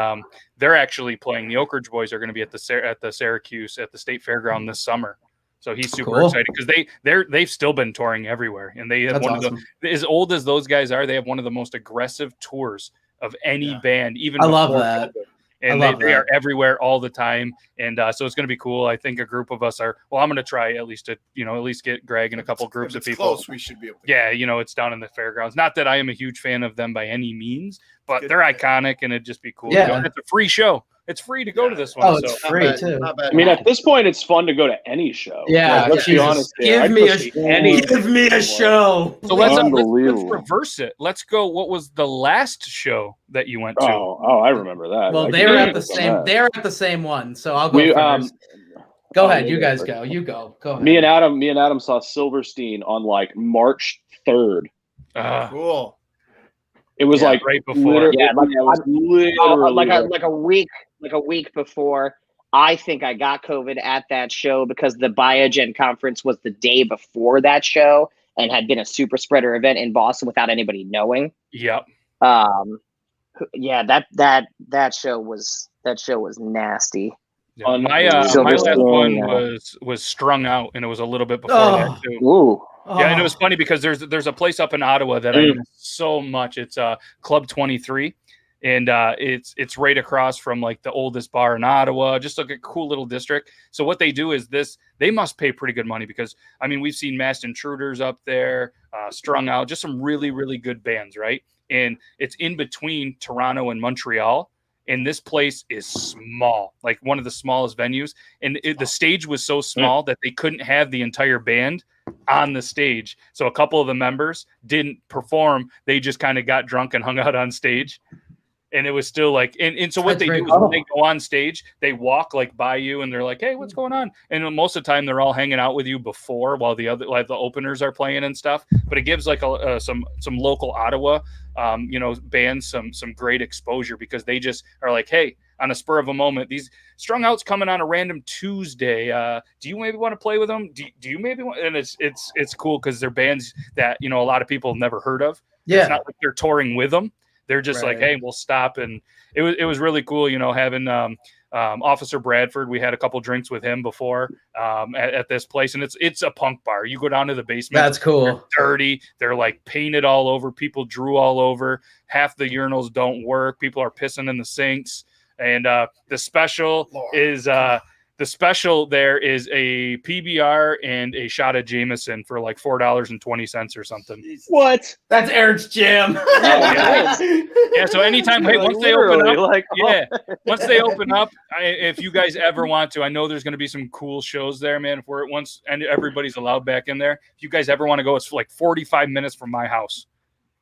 they're actually playing. The Oak Ridge Boys are going to be at the Syracuse at the State Fairground this summer. So he's super excited because they've still been touring everywhere, and they have That's one of the, as old as those guys are, they have one of the most aggressive tours of any band. Even I love before that. COVID. And they are everywhere all the time, and so it's going to be cool. I think a group of us are. Well, I'm going to try at least get Greg and a couple groups of people. Close, we should be able to. Yeah, it's down in the fairgrounds. Not that I am a huge fan of them by any means, but Good. they're iconic, and it'd just be cool. Yeah. It's a free show. It's free to go to this one. Oh, it's so. free too. Not bad. I mean, at this point, it's fun to go to any show. Yeah, Like, let's be Jesus. honest. Here. Give I'd me go a see any. Give me a show. So let's Unbelievable. reverse it. Let's go. What was the last show that you went to? Oh, I remember that. Well, I they were can't at the believe same. that. They're at the same one. So I'll go We, first. Go ahead. you You go guys first. go. You go. Go ahead. Me and Adam saw Silverstein on like March 3rd. Cool. It was like right before. literally- Yeah, like- it was literally like a week before. I think I got COVID at that show because the Biogen conference was the day before that show and had been a super spreader event in Boston without anybody knowing. Yep. Yeah, that show was nasty. Yeah. My Unbelievable. last one Yeah. was Strung Out, and it was a little bit before Oh. that too. Ooh. Yeah, and it was funny because there's a place up in Ottawa that I miss so much. It's Club 23, and it's right across from like the oldest bar in Ottawa. Just like a cool little district. So what they do is they must pay pretty good money because I mean we've seen Masked Intruders up there, Strung Out, just some really really good bands, right? And it's in between Toronto and Montreal. and this place is small, like one of the smallest venues. And the stage was so small that they couldn't have the entire band on the stage. So a couple of the members didn't perform. They just kind of got drunk and hung out on stage. And it was still like, and so what they do is when they go on stage, they walk like by you and they're like, hey, what's going on? And most of the time they're all hanging out with you before while the openers are playing and stuff. But it gives like some local Ottawa, bands some great exposure because they just are like, hey, on a spur of a moment, these Strung Out's coming on a random Tuesday. Do you maybe want to play with them? Do you maybe want? And it's cool because they're bands that, a lot of people have never heard of. Yeah. It's not like they're touring with them. They're just like, hey, we'll stop. And it was really cool, having Officer Bradford. We had a couple drinks with him before at this place. And it's a punk bar. You go down to the basement. That's cool. They're dirty. They're like painted all over. People drew all over. Half the urinals don't work. People are pissing in the sinks. And the special is the special there is a PBR and a shot of Jameson for like $4.20 or something. What? That's Eric's jam. Yeah. So anytime, hey, once they open up, once they open up, if you guys ever want to, I know there's going to be some cool shows there, man. If we're once and everybody's allowed back in there, if you guys ever want to go, it's like 45 minutes from my house.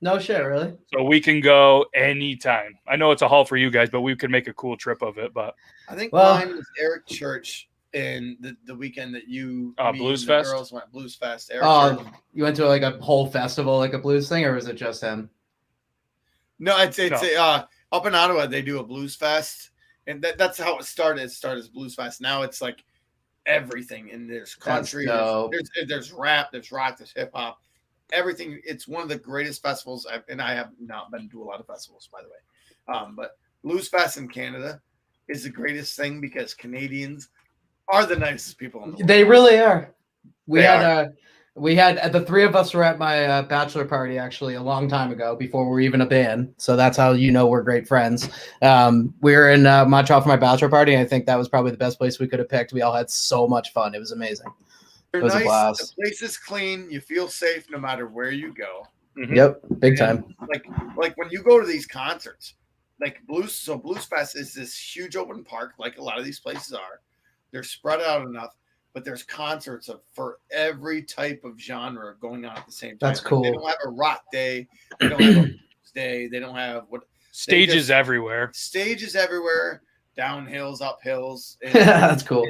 No shit, really? So we can go anytime. I know it's a haul for you guys, but we could make a cool trip of it. But I think mine was Eric Church in the weekend that you Blues Fest. Girls went Blues Fest. Eric Church. You went to like a whole festival, like a blues thing, or was it just him? No, it's up in Ottawa. They do a Blues Fest, and that's how it started. It started as Blues Fest. Now it's like everything, and there's country, there's rap, there's rock, there's hip hop. Everything. It's one of the greatest festivals, and I have not been to a lot of festivals, by the way. But Blues Fest in Canada is the greatest thing because Canadians are the nicest people in the world. They really are. We had the three of us were at my bachelor party actually a long time ago before we were even a band. So that's how we're great friends. We were in Montreal for my bachelor party. And I think that was probably the best place we could have picked. We all had so much fun. It was amazing. They're it was nice. A blast. The place is clean. You feel safe no matter where you go. Mm-hmm. Yep, big time. Like when you go to these concerts, like Blues Fest is this huge open park, like a lot of these places are. They're spread out enough, but there's concerts for every type of genre going on at the same time. That's cool. They don't have a rock day. They don't have a blues day. They don't have stages everywhere. Stages everywhere, downhills, uphills. That's cool.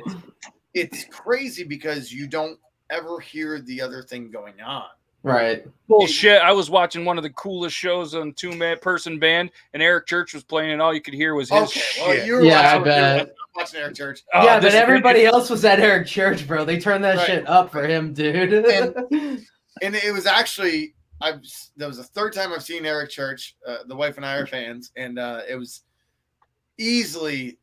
It's crazy because you don't ever hear the other thing going on. Right. Bullshit. I was watching one of the coolest shows on two-person band, and Eric Church was playing, and all you could hear was his shit. Well, I bet. Watching Eric Church. Yeah, but everybody else was at Eric Church, bro. They turned that shit up for him, dude. and it was actually, that was the third time I've seen Eric Church. The wife and I are fans, and it was easily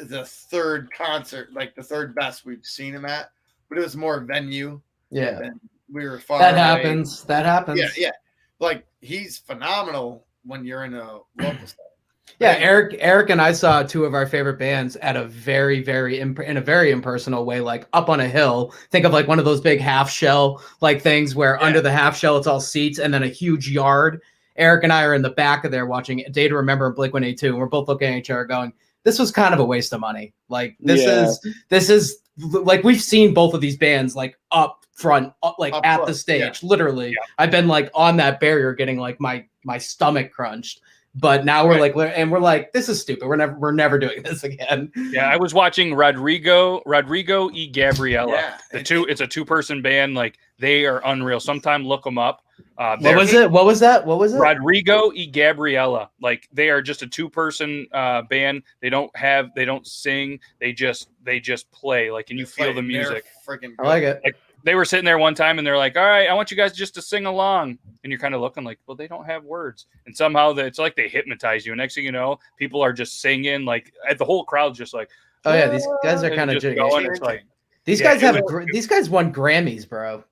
the third concert, like the third best we've seen him at, but it was more venue. Yeah. We were far That away. happens. That happens. Yeah. Like he's phenomenal when you're in a local stuff. Yeah, Eric and I saw two of our favorite bands at a very, very in a very impersonal way, like up on a hill. Think of like one of those big half shell like things where under the half shell it's all seats and then a huge yard. Eric and I are in the back of there watching Day to Remember and Blink-182, and we're both looking at each other going, this was kind of a waste of money. Like this is like we've seen both of these bands like up front, like up at front, the stage. Literally, I've been like on that barrier, getting like my stomach crunched. But now we're like, this is stupid. We're never doing this again. Yeah, I was watching Rodrigo y Gabriela. Yeah, it's a two-person band. Like they are unreal. Sometime look them up. What was it? What was that? What was it? Rodrigo y Gabriela. Like they are just a two-person band. They don't sing. They just play. Like, and you feel the music. I like it. Like they were sitting there one time and they're like, all right, I want you guys just to sing along. And you're kind of looking like, well, they don't have words. And somehow it's like they hypnotize you. And next thing you know, people are just singing, like the whole crowd's just like, oh yeah, these guys are kind of going. It's like these guys these guys won Grammys, bro.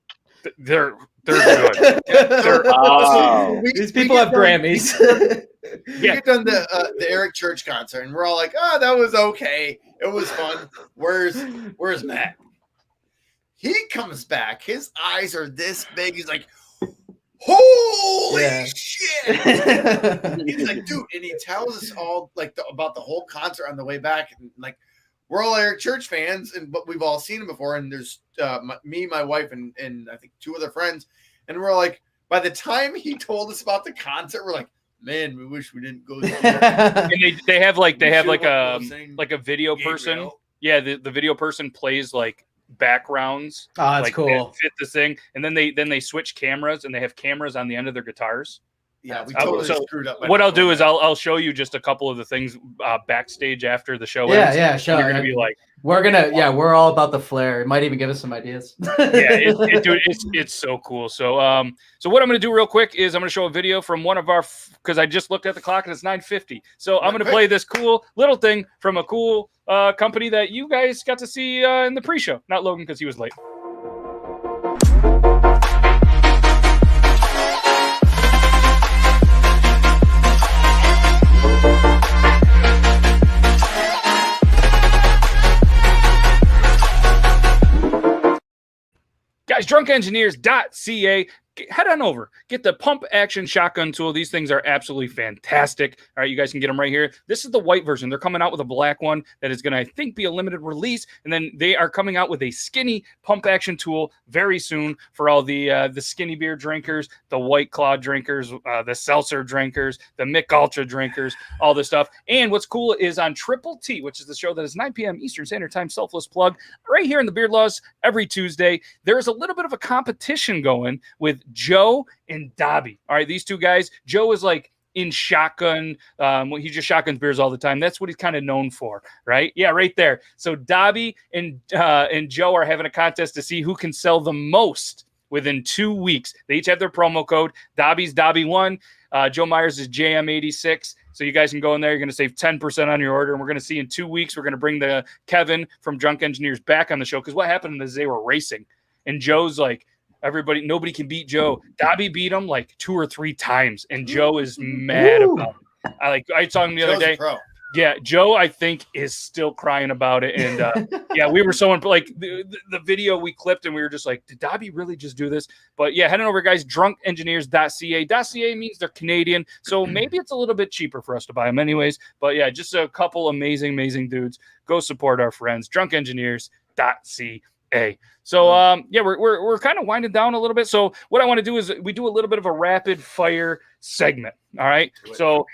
They're good. These people have Grammys. We get done the Eric Church concert, and we're all like, "Oh, that was okay. It was fun." Where's Matt? He comes back. His eyes are this big. He's like, holy Yeah. shit. He's like, dude, and he tells us all like about the whole concert on the way back. And like, we're all Eric Church fans, but we've all seen him before. And there's me, my wife, and I think 2 other friends. And we're like, by the time he told us about the concert, we're like, man, we wish we didn't go there. And they have a video person. Gabriel. Yeah, the video person plays like backgrounds. Oh, that's like, cool. Fit the thing, and then they switch cameras, and they have cameras on the end of their guitars. Yeah, we totally screwed up. What I'll do is I'll show you just a couple of the things backstage after the show. Yeah, ends. yeah, sure. You're gonna be like, we're all about the flair. It might even give us some ideas. it's so cool. So what I'm gonna do real quick is I'm gonna show a video from one of our, because I just looked at the clock and it's 9:50. So I'm gonna play this cool little thing from a cool company that you guys got to see in the pre-show. Not Logan because he was late. Guys, drunkengineers.ca. Head on over. Get the pump action shotgun tool. These things are absolutely fantastic. All right, you guys can get them right here. This is the white version. They're coming out with a black one that is going to, I think, be a limited release. And then they are coming out with a skinny pump action tool very soon for all the skinny beer drinkers, the White Claw drinkers, the seltzer drinkers, the Mick Ultra drinkers, all this stuff. And what's cool is on Triple T, which is the show that is 9 p.m. Eastern Standard Time, selfless plug, right here in the Beard Laws every Tuesday, there is a little bit of a competition going with Joe and Dobby. All right, these 2 guys. Joe is like in shotgun. He just shotguns beers all the time. That's what he's kind of known for, right? Yeah, right there. So Dobby and Joe are having a contest to see who can sell the most within 2 weeks. They each have their promo code. Dobby's Dobby1. Joe Myers is JM86. So you guys can go in there. You're going to save 10% on your order. And we're going to see in 2 weeks, we're going to bring the Kevin from Drunk Engineers back on the show. Because what happened is they were racing. And Joe's like, nobody can beat Joe. Dobby beat him like 2 or 3 times, and Joe is mad about it. I saw him the other day. Yeah, Joe, I think, is still crying about it. And yeah, we were so like the video we clipped, and we were just like, did Dobby really just do this? But yeah, head on over, guys. Drunkengineers.ca. .ca means they're Canadian, so maybe it's a little bit cheaper for us to buy them, anyways. But yeah, just a couple amazing dudes. Go support our friends. Drunkengineers.ca. So yeah, we're kind of winding down a little bit. So what I want to do is we do a little bit of a rapid fire segment. All right. So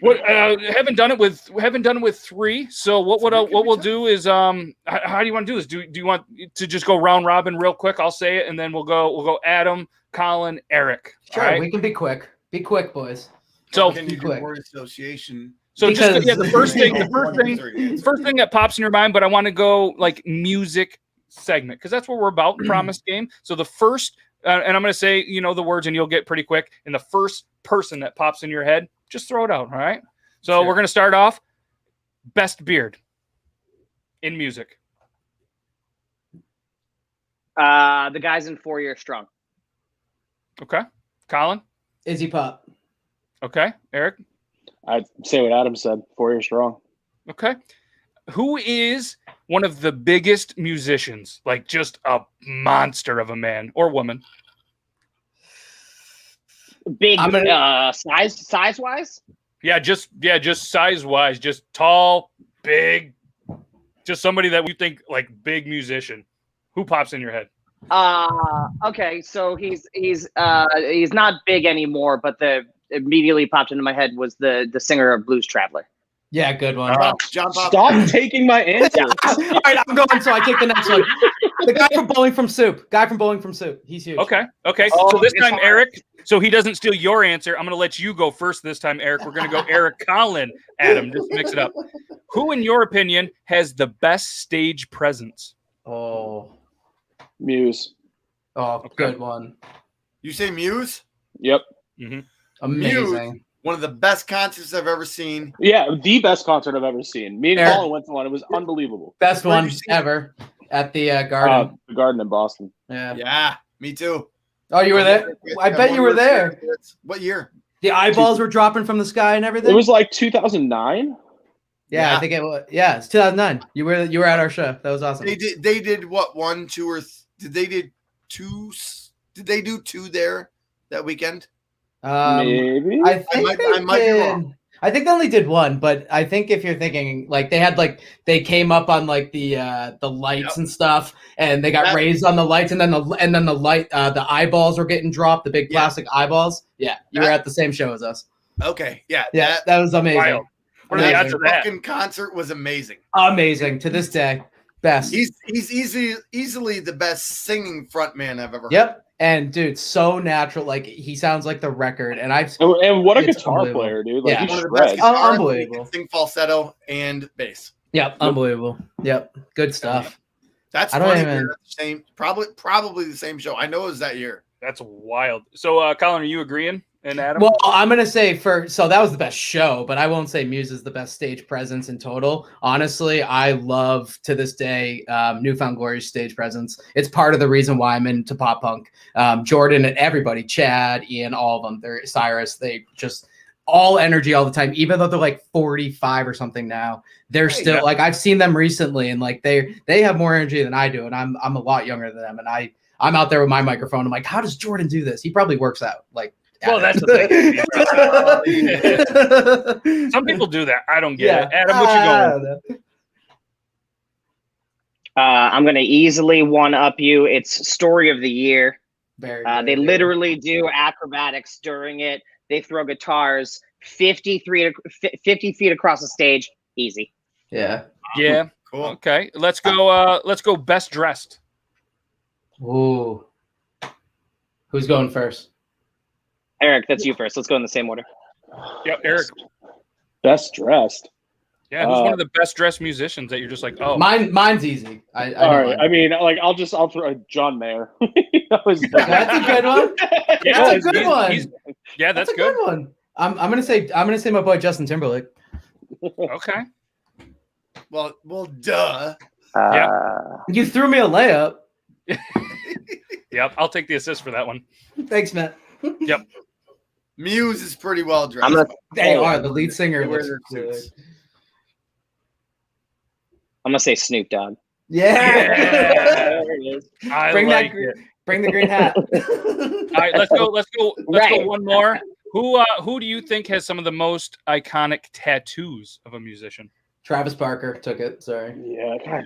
what haven't done it with 3. So what we'll do is how do you want to do this? Do you want to just go round robin real quick? I'll say it, and then we'll go Adam, Colin, Eric. Sure, right? we can be quick. Be quick, boys. So can you do word association? So just the first thing that pops in your mind, but I want to go like music segment because that's what we're about. Promise game. So the first and I'm going to say the words and you'll get pretty quick, and the first person that pops in your head, just throw it out. All right, so we're going to start off best beard in music. The guys in 4 Year Strong. Okay. Colin? Izzy Pop. Okay. Eric? I'd say what Adam said, 4 Year Strong. Okay. Who is one of the biggest musicians, like just a monster of a man or woman? Big size wise? Yeah, just size wise, just tall, big, just somebody that we think like big musician. Who pops in your head? Okay, so he's not big anymore, but the immediately popped into my head was the singer of Blues Traveler. Yeah, good one. John Bob. Stop taking my answer. All right, I'm going, so I take the next one. The guy from Bowling from Soup. He's huge. Okay. So this time, Eric, so he doesn't steal your answer, I'm going to let you go first this time, Eric. We're going to go Eric, Colin, Adam. Just mix it up. Who, in your opinion, has the best stage presence? Oh. Muse. Oh, good one. You say Muse? Yep. Mm-hmm. Amazing. Muse, one of the best concerts I've ever seen. Yeah, the best concert I've ever seen. Me and Eric. Colin went to one. It was unbelievable. Best one ever at the Garden. The Garden in Boston. Yeah, me too. Oh, you were there? I bet you were there. What year? The eyeballs were dropping from the sky and everything. It was like 2009. Yeah, I think it was. Yeah, it's 2009. You were at our show. That was awesome. They did what, 1, 2, or did they do two there that weekend? Maybe. I think I might be wrong. I think they only did one, but I think if you're thinking like they had like they came up on like the lights and stuff, and they got raised on the lights, and then the eyeballs were getting dropped, the big plastic eyeballs. Yeah, you were at the same show as us. Okay, yeah, that was amazing. Wild. What are the odds of that? Fucking concert was amazing. Amazing to this day, best. He's easily the best singing frontman I've ever heard. Yep. And dude, so natural. Like he sounds like the record. And what a guitar player, dude! Like, yeah, one of the best guitarists. Unbelievable. Sing falsetto and bass. Yep, unbelievable. Yep, good stuff. That's funny. Same, probably the same show. I know it was that year. That's wild. So, Colin, are you agreeing? And Adam? Well, I'm gonna say so that was the best show, but I won't say Muse is the best stage presence in total. Honestly, I love to this day Newfound Glory's stage presence. It's part of the reason why I'm into pop punk. Jordan and everybody, Chad, Ian, all of them. They're Cyrus. They just all energy all the time, even though they're like 45 or something now. They're still like I've seen them recently, and like they have more energy than I do, and I'm a lot younger than them, and I'm out there with my microphone. I'm like, how does Jordan do this? He probably works out like. Well, that's the thing. Some people do that. I don't get it. Adam, what you going with? I'm going to easily one-up you. It's Story of the Year. They literally do acrobatics during it. They throw guitars 50 feet across the stage. Easy. Yeah. Yeah. Cool. Okay. Let's go best dressed. Ooh. Who's going first? Eric, that's you first. Let's go in the same order. Yep, Eric. Best dressed. Yeah, who's one of the best dressed musicians that you're just like, oh, mine's easy. All right. I mean, like, I'll throw John Mayer. That's a good one. Yeah, that's a good one. That's a good one. I'm gonna say my boy Justin Timberlake. Okay. Well, duh. You threw me a layup. Yep, I'll take the assist for that one. Thanks, Matt. Yep. Muse is pretty well dressed. They are. The lead singer. They wear their suits. I'm gonna say Snoop Dogg. Yeah. Bring the green hat. All right, let's go. Let's go one more. Who do you think has some of the most iconic tattoos of a musician? Travis Barker took it. Sorry. Yeah.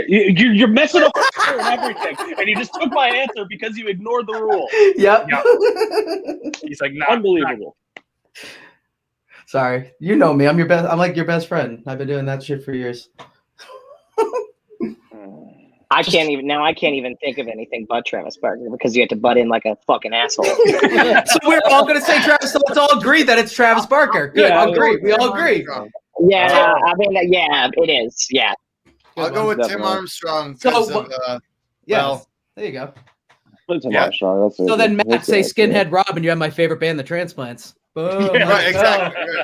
You're messing up and everything, and you just took my answer because you ignored the rule. Yep. He's like, unbelievable. Sorry, you know me. I'm like your best friend. I've been doing that shit for years. I can't even think of anything but Travis Barker because you had to butt in like a fucking asshole. So we're all gonna say Travis. So let's all agree that it's Travis Barker. Good. Yeah, We all agree. Yeah, I mean, yeah, it is. Yeah. I'll go with Tim Armstrong. There you go. Armstrong. So then Matt say Skinhead Rob, and you have my favorite band, the Transplants. Boom. Yeah, right, exactly.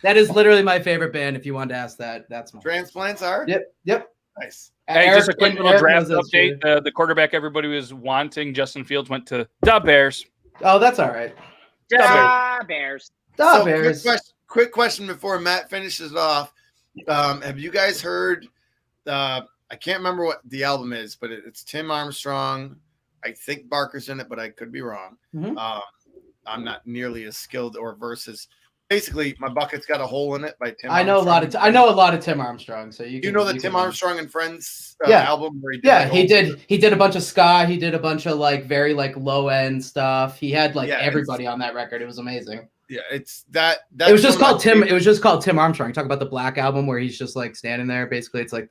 That is literally my favorite band. If you wanted to ask that, that's my Transplants are. Yep. Nice. Hey, just a quick little draft update. The quarterback everybody was wanting, Justin Fields, went to the Bears. Oh, that's all right. Bears. Quick question before Matt finishes it off. Have you guys heard? I can't remember what the album is, but it's Tim Armstrong. I think Barker's in it, but I could be wrong. Mm-hmm. I'm not nearly as skilled or versed as. Basically, My Bucket's Got a Hole in It by Tim. I know Armstrong. I know a lot of Tim Armstrong. So you know the Tim Armstrong and Friends album where he did a bunch of ska. He did a bunch of like very like low end stuff. He had like everybody on that record. It was amazing. Yeah, it's that. It was just called Tim. It was just called Tim Armstrong. Talk about the Black Album where he's just like standing there. Basically, it's like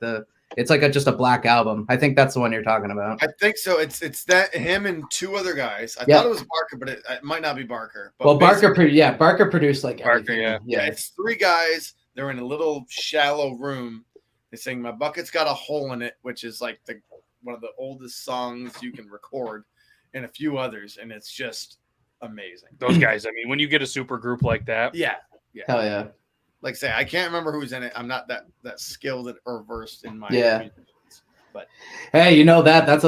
just a black album. I think that's the one you're talking about. I think so. It's that him and two other guys. I thought it was Barker, but it might not be Barker. But Barker produced like everything. Barker, yeah. It's three guys. They're in a little shallow room. They sing "My Bucket's Got a Hole in It," which is like one of the oldest songs you can record, and a few others, and it's just amazing. Those guys. I mean, when you get a super group like that, yeah. Hell yeah. Like I say, I can't remember who's in it. I'm not that skilled or versed in my but hey, you know that's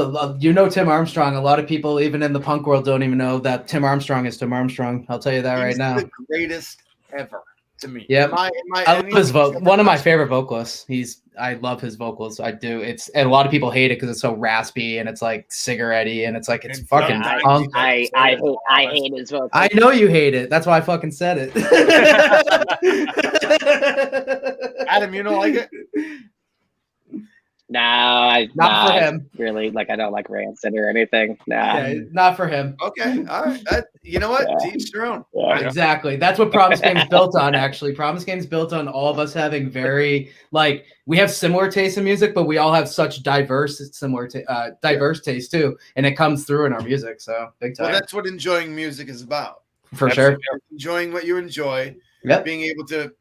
Tim Armstrong. A lot of people, even in the punk world, don't even know that Tim Armstrong is Tim Armstrong. I'll tell you that right now. The greatest ever. to me. Yeah, I love his one of my favorite. favorite vocalists. I love his vocals. I do. And a lot of people hate it because it's so raspy and it's like cigarette-y and it's like it's fucking. I hate his vocals. I know you hate it. That's why I fucking said it. Adam, you don't like it? Not for him. Really, like I don't like Rancid or anything. Nah. Yeah, not for him. Okay, all right. You know what? Yeah. To each their own. Yeah. Exactly. That's what Promise Game is built on, actually. Promise Game is built on all of us having very, like, we have similar tastes in music, but we all have such diverse taste too. And it comes through in our music. So big time. Well, that's what enjoying music is about. For sure. Enjoying what you enjoy. Yep. Being able to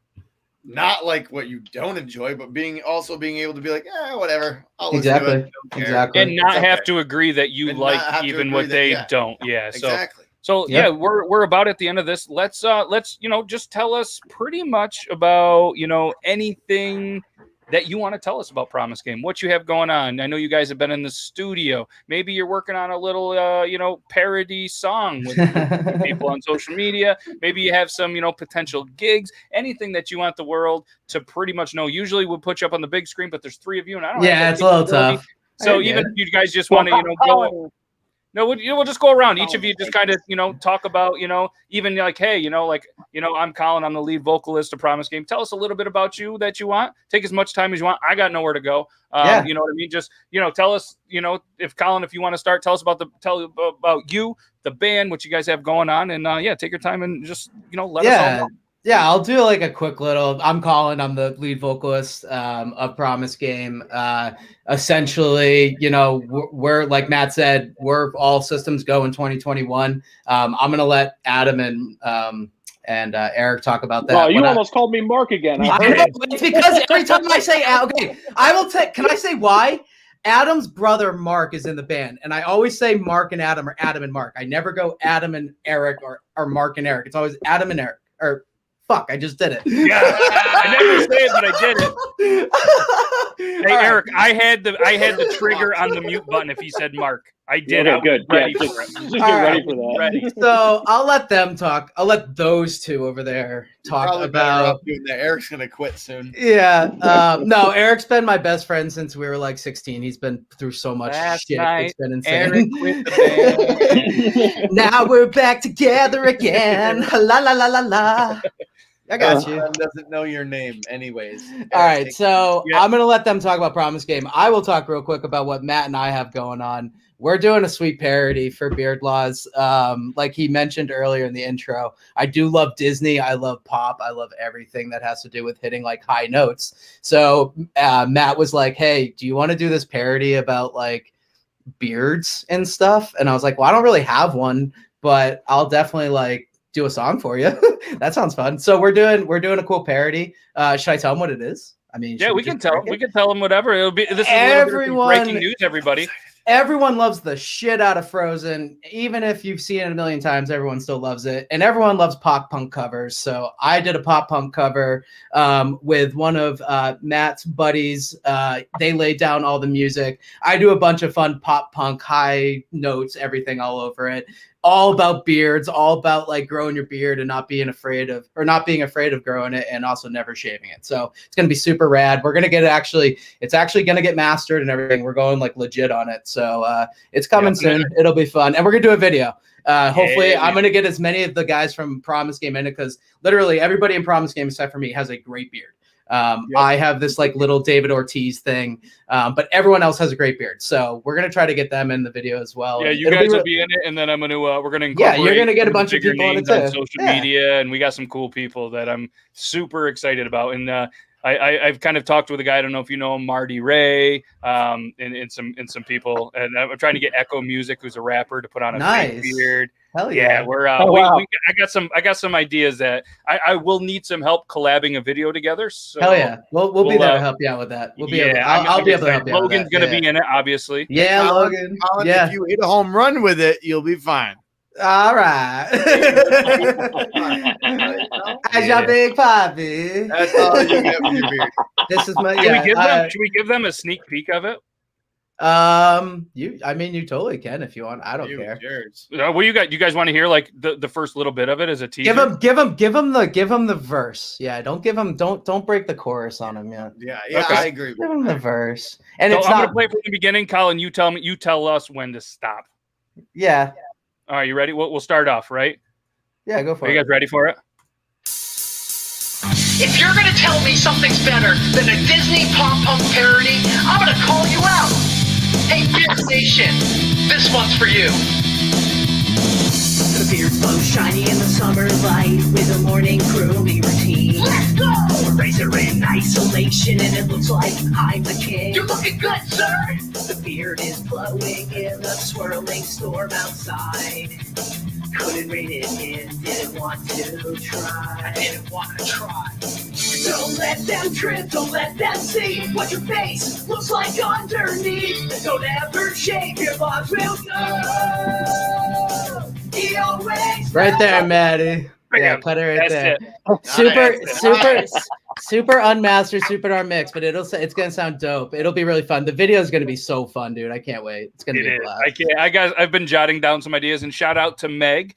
not like what you don't enjoy, but being able to be like, whatever. I'll listen to it. Exactly. And not have to agree that you like even what they don't. Yeah. Exactly. So yeah, we're about at the end of this. Let's just tell us pretty much about anything that you want to tell us about Promise Game, what you have going on. I know you guys have been in the studio. Maybe you're working on a little parody song with people on social media. Maybe you have some potential gigs. Anything that you want the world to pretty much know. Usually we'll put you up on the big screen, but there's 3 of you, and I don't. Yeah, it's a little tough. So even if you guys just want to go. No, we'll just go around. Each of you just kind of, talk about, even like, hey, I'm Colin. I'm the lead vocalist of Promise Game. Tell us a little bit about you that you want. Take as much time as you want. I got nowhere to go. You know what I mean? Just, tell us, if Colin, if you want to start, tell us about you, the band, what you guys have going on. And take your time and just, let us all know. Yeah, I'll do like a quick little. I'm Colin. I'm the lead vocalist of Promise Game. Essentially, we're like Matt said, we're all systems go in 2021. I'm gonna let Adam and Eric talk about that. Oh, you almost called me Mark again. It's because every time I say okay, I will take. Can I say why? Adam's brother Mark is in the band, and I always say Mark and Adam or Adam and Mark. I never go Adam and Eric or Mark and Eric. It's always Adam and Eric or. Fuck, I just did it. Yeah, I never say it, but I did it. Hey, right. Eric, I had the trigger on the mute button if he said Mark. I did. Okay, good. Ready just get ready for that. Ready. So I'll let them talk. I'll let those two over there talk Probably about. Doing that. Eric's gonna quit soon. Yeah. No, Eric's been my best friend since we were like 16. He's been through so much shit. It's been insane. Eric quit the band. Now we're back together again. La la la la la. I got you. Doesn't know your name, anyways. All right, so I'm gonna let them talk about Promise Game. I will talk real quick about what Matt and I have going on. We're doing a sweet parody for Beard Laws. Like he mentioned earlier in the intro, I do love Disney. I love pop. I love everything that has to do with hitting like high notes. So Matt was like, "Hey, do you want to do this parody about like beards and stuff?" And I was like, "Well, I don't really have one, but I'll definitely like." Do a song for you. That sounds fun. So we're doing a cool parody. Should I tell them what it is? I mean, we can tell them whatever. It'll be this is everyone, breaking news, everybody. Everyone loves the shit out of Frozen. Even if you've seen it a million times, everyone still loves it. And everyone loves pop punk covers. So I did a pop punk cover with one of Matt's buddies. They laid down all the music. I do a bunch of fun pop punk, high notes, everything all over it. All about beards, all about like growing your beard and not being afraid of growing it and also never shaving it. So it's going to be super rad. We're going to get it's actually going to get mastered and everything. We're going like legit on it. So it's coming soon. It'll be fun. And we're going to do a video. Hopefully I'm going to get as many of the guys from Promise Game in it because literally everybody in Promise Game except for me has a great beard. I have this like little David Ortiz thing, but everyone else has a great beard. So we're gonna try to get them in the video as well. Yeah, you guys will be in it, and then we're gonna incorporate. Yeah, you're gonna get a bunch of people in it too. On social media, and we got some cool people that I'm super excited about. And I've kind of talked with a guy. I don't know if you know him, Marty Ray, and some people. And I'm trying to get Echo Music, who's a rapper, to put on a fake beard. Hell yeah, we're I got some ideas that I will need some help collabing a video together. So hell yeah, we'll be there to help you out with that. We'll be able. I'll be able to help you out. Logan's gonna be in it, obviously. Yeah, Logan. If you hit a home run with it, you'll be fine. All right. As your big poppy. That's all you get with your beard. This is my. Should we give them a sneak peek of it? You totally can if you want. I don't care. Cheers. What you got? You guys want to hear like the first little bit of it as a teaser? Give him the verse. Yeah, don't break the chorus on him. Yeah. Yeah, Okay. I agree. Give him the verse. And So it's I'm not. gonna play from the beginning, Colin. You tell us when to stop. Yeah. All right, you ready? We'll start off, right? Yeah, go for Are it. you guys ready for it? If you're gonna tell me something's better than a Disney pom-pom parody, I'm gonna call you out. Hey, Beer Nation, this one's for you. The beard's bow shiny in the summer light with a morning grooming routine. Let's go! A razor in isolation and it looks like I'm the king. You're looking good, sir. The beard is blowing in the swirling storm outside. Couldn't rein it in, didn't want to try. I didn't want to try. Don't let them trip, don't let them see what your face looks like underneath. Don't ever shave your box real good. He always Right there, Maddie. Yeah, Bam. put it right That's there. it. Super unmastered, super unmixed, but it's gonna sound dope. It'll be really fun. The video is gonna be so fun, dude. I can't wait. It's gonna It be a is. blast. I've been jotting down some ideas, and shout out to Meg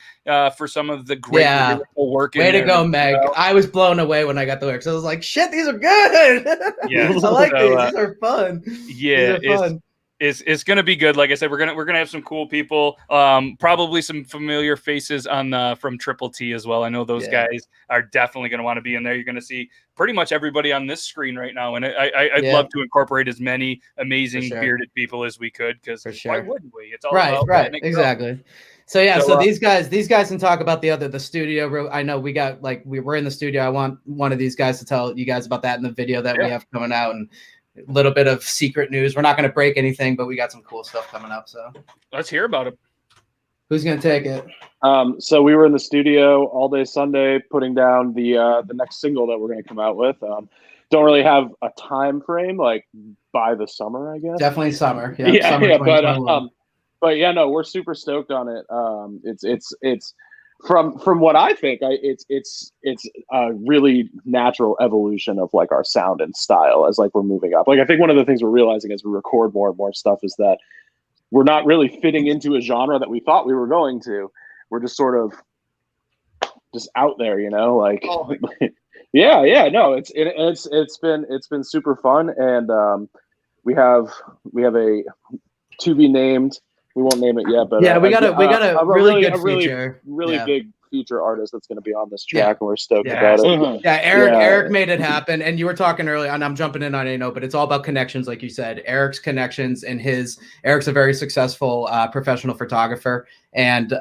for some of the great lyrical work. Way in to there go, as Meg. well. I was blown away when I got the lyrics. I was like, shit, these are good. Yeah, I like so, these. These are fun. Yeah, These are fun. it's gonna be good. Like I said, we're gonna have some cool people. Probably some familiar faces on from Triple T as well. I know those guys are definitely gonna want to be in there. You're gonna see pretty much everybody on this screen right now, and I'd love to incorporate as many amazing bearded people as we could, because why wouldn't we? It's all about letting it go. Exactly. So these guys can talk about the studio. I know we were in the studio. I want one of these guys to tell you guys about that in the video that we have coming out, and a little bit of secret news. We're not going to break anything, but we got some cool stuff coming up. So let's hear about it. Who's going to take it? So we were in the studio all day Sunday putting down the next single that we're going to come out with. Don't really have a time frame, like by the summer, I guess. Definitely summer. Summer, but yeah, no, we're super stoked on it. It's from what I think, it's a really natural evolution of like our sound and style as like we're moving up. Like I think one of the things we're realizing as we record more and more stuff is that we're not really fitting into a genre that we thought we were going to. We're just sort of just out there, you know, like no, it's been super fun, and we have a to be named. We won't name it yet, but we got a really good feature, really big feature artist that's going to be on this track, and we're stoked about it. Mm-hmm. Yeah, Eric made it happen, and you were talking earlier, and I'm jumping in on but it's all about connections, like you said. Eric's connections, and Eric's a very successful professional photographer, and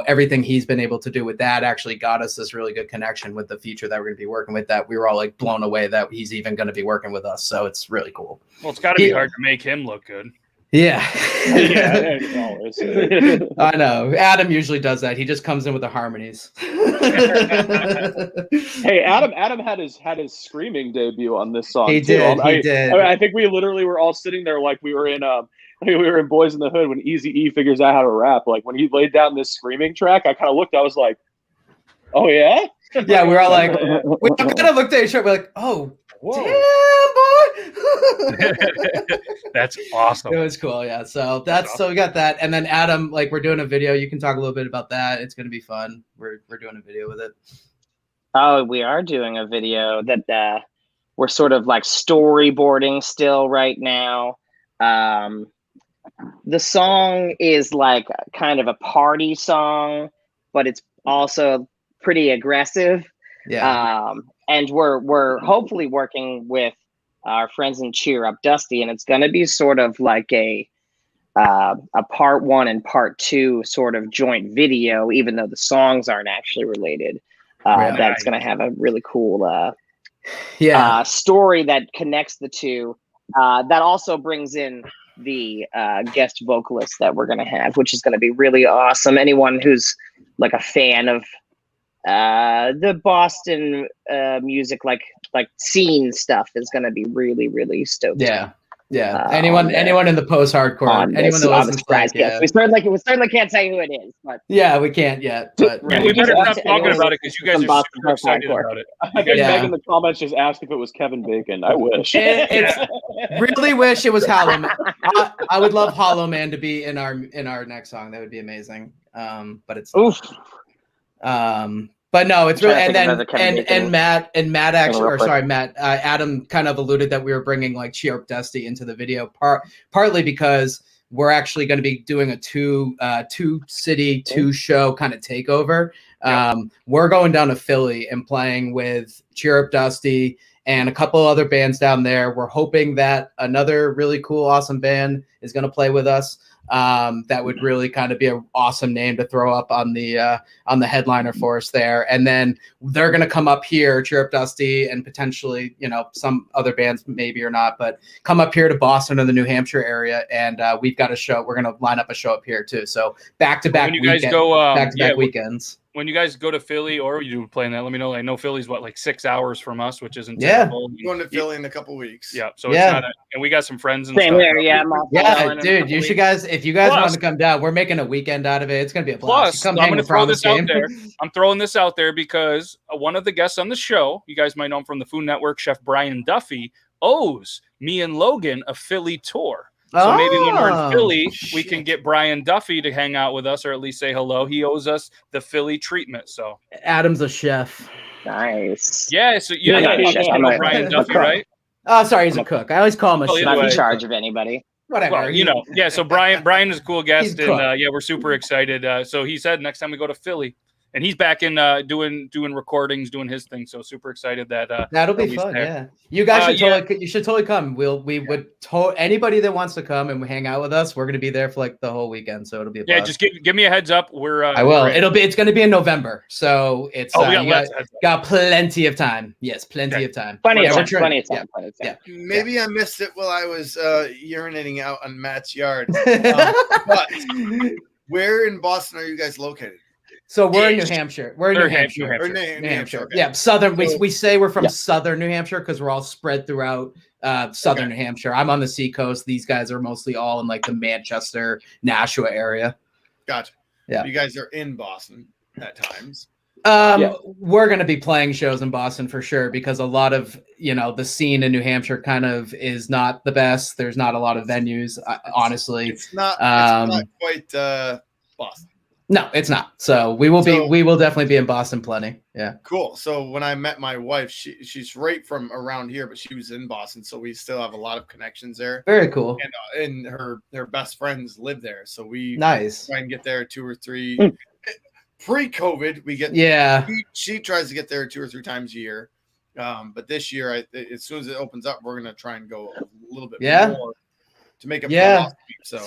everything he's been able to do with that actually got us this really good connection with the feature that we're going to be working with. That we were all like blown away that he's even going to be working with us. So it's really cool. Well, it's got to be hard to make him look good. Yeah. Always. I know. Adam usually does that. He just comes in with the harmonies. Hey, Adam had his screaming debut on this song. He did. I think we literally were all sitting there like we were in Boys in the Hood when Eazy-E figures out how to rap. Like when he laid down this screaming track, I kind of looked. I was like, "Oh yeah." Yeah, we're all like, we kind of looked at each other. We're like, "Oh, whoa. Damn, boy." That's awesome. It was cool. Yeah. So so we got that. And then Adam, like we're doing a video. You can talk a little bit about that. It's going to be fun. We're doing a video with it. Oh, we are doing a video that we're sort of like storyboarding still right now. The song is like kind of a party song, but it's also pretty aggressive. Yeah. And we're hopefully working with our friends in Cheer Up Dusty, and it's going to be sort of like a part one and part two sort of joint video, even though the songs aren't actually related. That's going to have a really cool story that connects the two. That also brings in the guest vocalist that we're going to have, which is going to be really awesome. Anyone who's like a fan of the Boston music, like scene stuff, is going to be really, really stoked. Yeah. Yeah. Anyone in the post-hardcore, anyone that listens to surprise that, guest. We certainly can't say who it is, but yeah, we can't yet. But And we better Right. stop talking about it because you guys are super excited about it. I think Yeah. Megan in the comments just asked if it was Kevin Bacon. I wish. It's really wish it was Hollow Man. I would love Hollow Man to be in our next song. That would be amazing. But it's oof. But no, it's really Trying to and think of another Kevin then Bacon. Matt actually, real or quick. sorry, Matt, Adam kind of alluded that we were bringing like Cheer Up Dusty into the video, partly because we're actually going to be doing a two city, two show kind of takeover. We're going down to Philly and playing with Cheer Up Dusty and a couple other bands down there. We're hoping that another really cool, awesome band is going to play with us. That would really kind of be an awesome name to throw up on the headliner for us there. And then they're going to come up here, Cheer Up Dusty, and potentially, some other bands maybe or not, but come up here to Boston or the New Hampshire area. And we've got a show. We're going to line up a show up here too. So back-to-back weekends. When you guys go to Philly or you do playing that, let me know. I know Philly's like 6 hours from us, which isn't terrible. I'm going to Philly in a couple weeks. Yeah, so it's not and we got some friends and Same stuff. here, yeah. Dude, you should guys, if you guys want to come down, we're making a weekend out of it. It's gonna be a blast. Plus, I'm going to throw this out there. I'm throwing this out there because one of the guests on the show, you guys might know him from the Food Network, Chef Brian Duffy, owes me and Logan a Philly tour. So maybe when we're in Philly, we can get Brian Duffy to hang out with us or at least say hello. He owes us the Philly treatment. So Adam's a chef. Nice. Yeah, so you know Brian Duffy, right? Oh, sorry, he's a cook. I always call him a chef. Not in charge of anybody. Whatever. Well, so Brian is a cool guest, and we're super excited. So he said next time we go to Philly, and he's back in doing recordings, doing his thing. So super excited that that'll be fun. there. Yeah, you guys should totally come. We would anybody that wants to come and hang out with us. We're gonna be there for like the whole weekend, so it'll be a blast. Just give me a heads up. I will. It's gonna be in November, so it's got plenty of time. Yes, plenty of time. Plenty of time. Yeah. Maybe I missed it while I was urinating out on Matt's yard. But where in Boston are you guys located? So we're in New Hampshire. We're in New Hampshire. New Hampshire. Okay. Yeah, southern. We say we're from southern New Hampshire because we're all spread throughout southern New Hampshire. I'm on the seacoast. These guys are mostly all in like the Manchester, Nashua area. Gotcha. Yeah. You guys are in Boston at times. We're going to be playing shows in Boston for sure because a lot of, the scene in New Hampshire kind of is not the best. There's not a lot of venues, honestly. It's not quite Boston. No, it's not. So we will definitely be in Boston plenty. Yeah. Cool. So when I met my wife, she's right from around here, but she was in Boston. So we still have a lot of connections there. Very cool. And her best friends live there. So we try and get there 2 or 3 pre-COVID. We get, she tries to get there 2 or 3 times a year. But this year, as soon as it opens up, we're going to try and go a little bit more to make it make sure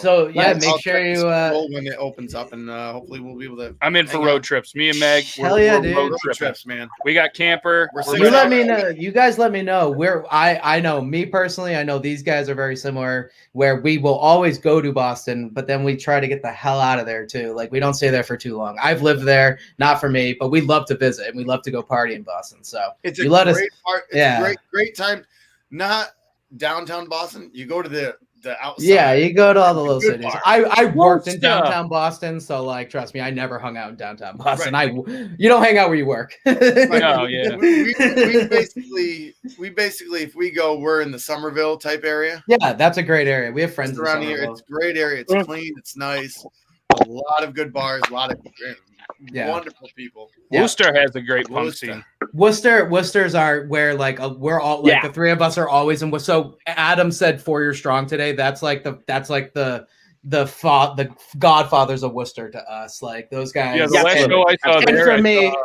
you when it opens up, and hopefully we'll be able to. I'm in for road trips. Me and Meg, dude. road trips, man. We got camper. Let me know. You guys let me know where. I know me personally. I know these guys are very similar. Where we will always go to Boston, but then we try to get the hell out of there too. Like we don't stay there for too long. I've lived there, not for me, but we love to visit and we love to go party in Boston. So it's a great time. Not downtown Boston. You go to the outside. Yeah, you go to all the little cities. I worked in downtown Boston, so like trust me, I never hung out in downtown Boston. Right. You don't hang out where you work. No, yeah. We basically if we go, we're in the Somerville type area. Yeah, that's a great area. We have friends around here. It's a great area. It's clean. It's nice. A lot of good bars. A lot of wonderful people. Worcester has a great punk scene. Worcester's are where like we're all like the 3 of us are always in. So Adam said 4 Year Strong today. That's like the godfathers of Worcester to us. Like those guys. Yeah, the last show I saw there.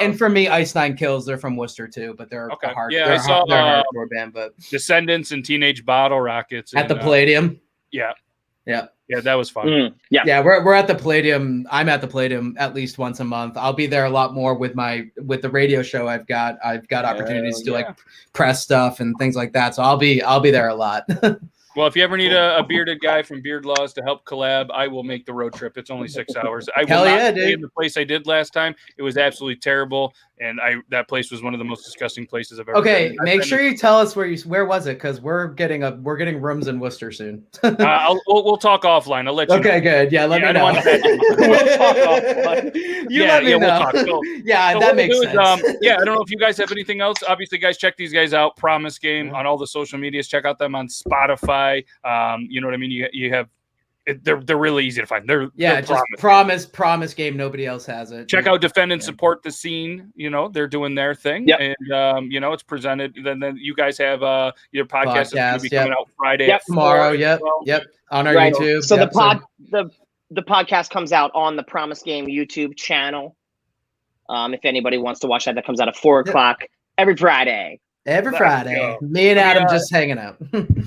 And for me, Ice Nine Kills. They're from Worcester too, but they're okay. they're a hardcore band. But Descendants and Teenage Bottle Rockets at the Palladium. Yeah, that was fun. We're at the Palladium. I'm at the Palladium at least once a month. I'll be there a lot more with the radio show. I've got opportunities to like press stuff and things like that. So I'll be there a lot. Well, if you ever need a bearded guy from Beard Laws to help collab, I will make the road trip. It's only 6 hours. I will Hell not yeah, stay dude. in the place I did last time. It was absolutely terrible, and that place was one of the most disgusting places I've ever Okay, been. make sure you tell us where was it, because we're getting rooms in Worcester soon. We'll talk offline. I'll let you know. Okay, good. Yeah, let me I don't know. want to We'll talk offline. You let me know. We'll talk. So that makes sense. I don't know if you guys have anything else. Obviously, guys, check these guys out. Promise Game on all the social medias. Check out them on Spotify. You know what I mean? You have they're really easy to find. They're just promise game. Nobody else has it. Check out Defend and Support the Scene. You know, they're doing their thing. Yep. And you know, it's presented. Then you guys have your podcast is going to be coming out Friday. Yep. Tomorrow. 4 Yep. well. Yep. On our Right. YouTube. So yep. the podcast comes out on the Promise Game YouTube channel. If anybody wants to watch that comes out at 4 o'clock every Friday. Every Let's Friday, go. me and Adam just hanging out.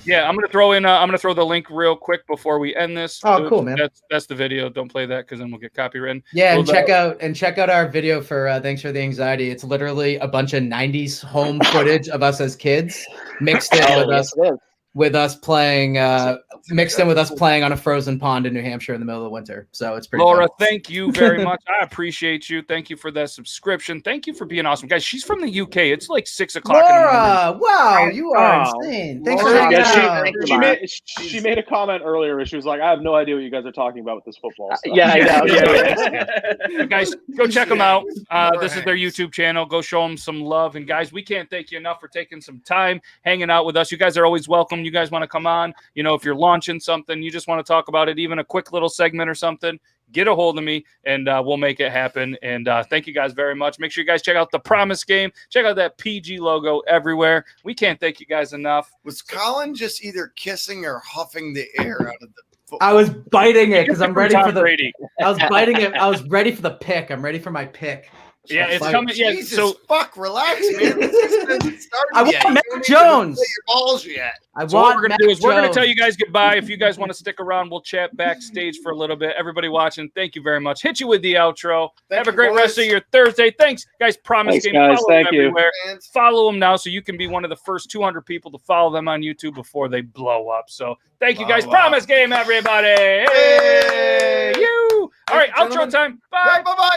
Yeah, I'm gonna throw the link real quick before we end this. Oh, cool, man. That's the video. Don't play that because then we'll get copywritten. Yeah, We'll, and check out our video for Thanks for the Anxiety. It's literally a bunch of 90s home footage of us as kids mixed in with us playing on a frozen pond in New Hampshire in the middle of the winter. So it's pretty Laura, fun. thank you very much. I appreciate you. Thank you for that subscription. Thank you for being awesome. Guys, she's from the UK. It's like 6 o'clock in the morning. Laura, wow, you are insane. Thanks for hanging out. She made a comment earlier where she was like, I have no idea what you guys are talking about with this football stuff. Yeah, I know. Yeah. Guys, go check them out. This is their YouTube channel. Go show them some love. And guys, we can't thank you enough for taking some time hanging out with us. You guys are always welcome. You guys want to come on, you know, if you're launching something, you just want to talk about it, even a quick little segment or something, get a hold of me and we'll make it happen. And thank you guys very much. Make sure you guys check out the Promise Game. Check out that PG logo everywhere. We can't thank you guys enough. Was Colin just either kissing or huffing the air out of the football? I was biting it because I'm ready for the Brady. I was biting it. I was ready for the pick. I'm ready for my pick. Yeah, it's coming. Yeah, Jesus, so fuck, relax, man. I want Mac Jones. Your balls yet? So what we're gonna do is we're gonna tell you guys goodbye. If you guys want to stick around, we'll chat backstage for a little bit. Everybody watching, thank you very much. Hit you with the outro. Have a great rest of your Thursday. Thanks, guys. Promise Game. Guys. Follow Thank them you. everywhere. Follow them now so you can be one of the first 200 people to follow them on YouTube before they blow up. So thank you guys. Promise Game, everybody. Hey, you. All right, outro time. Bye. Bye.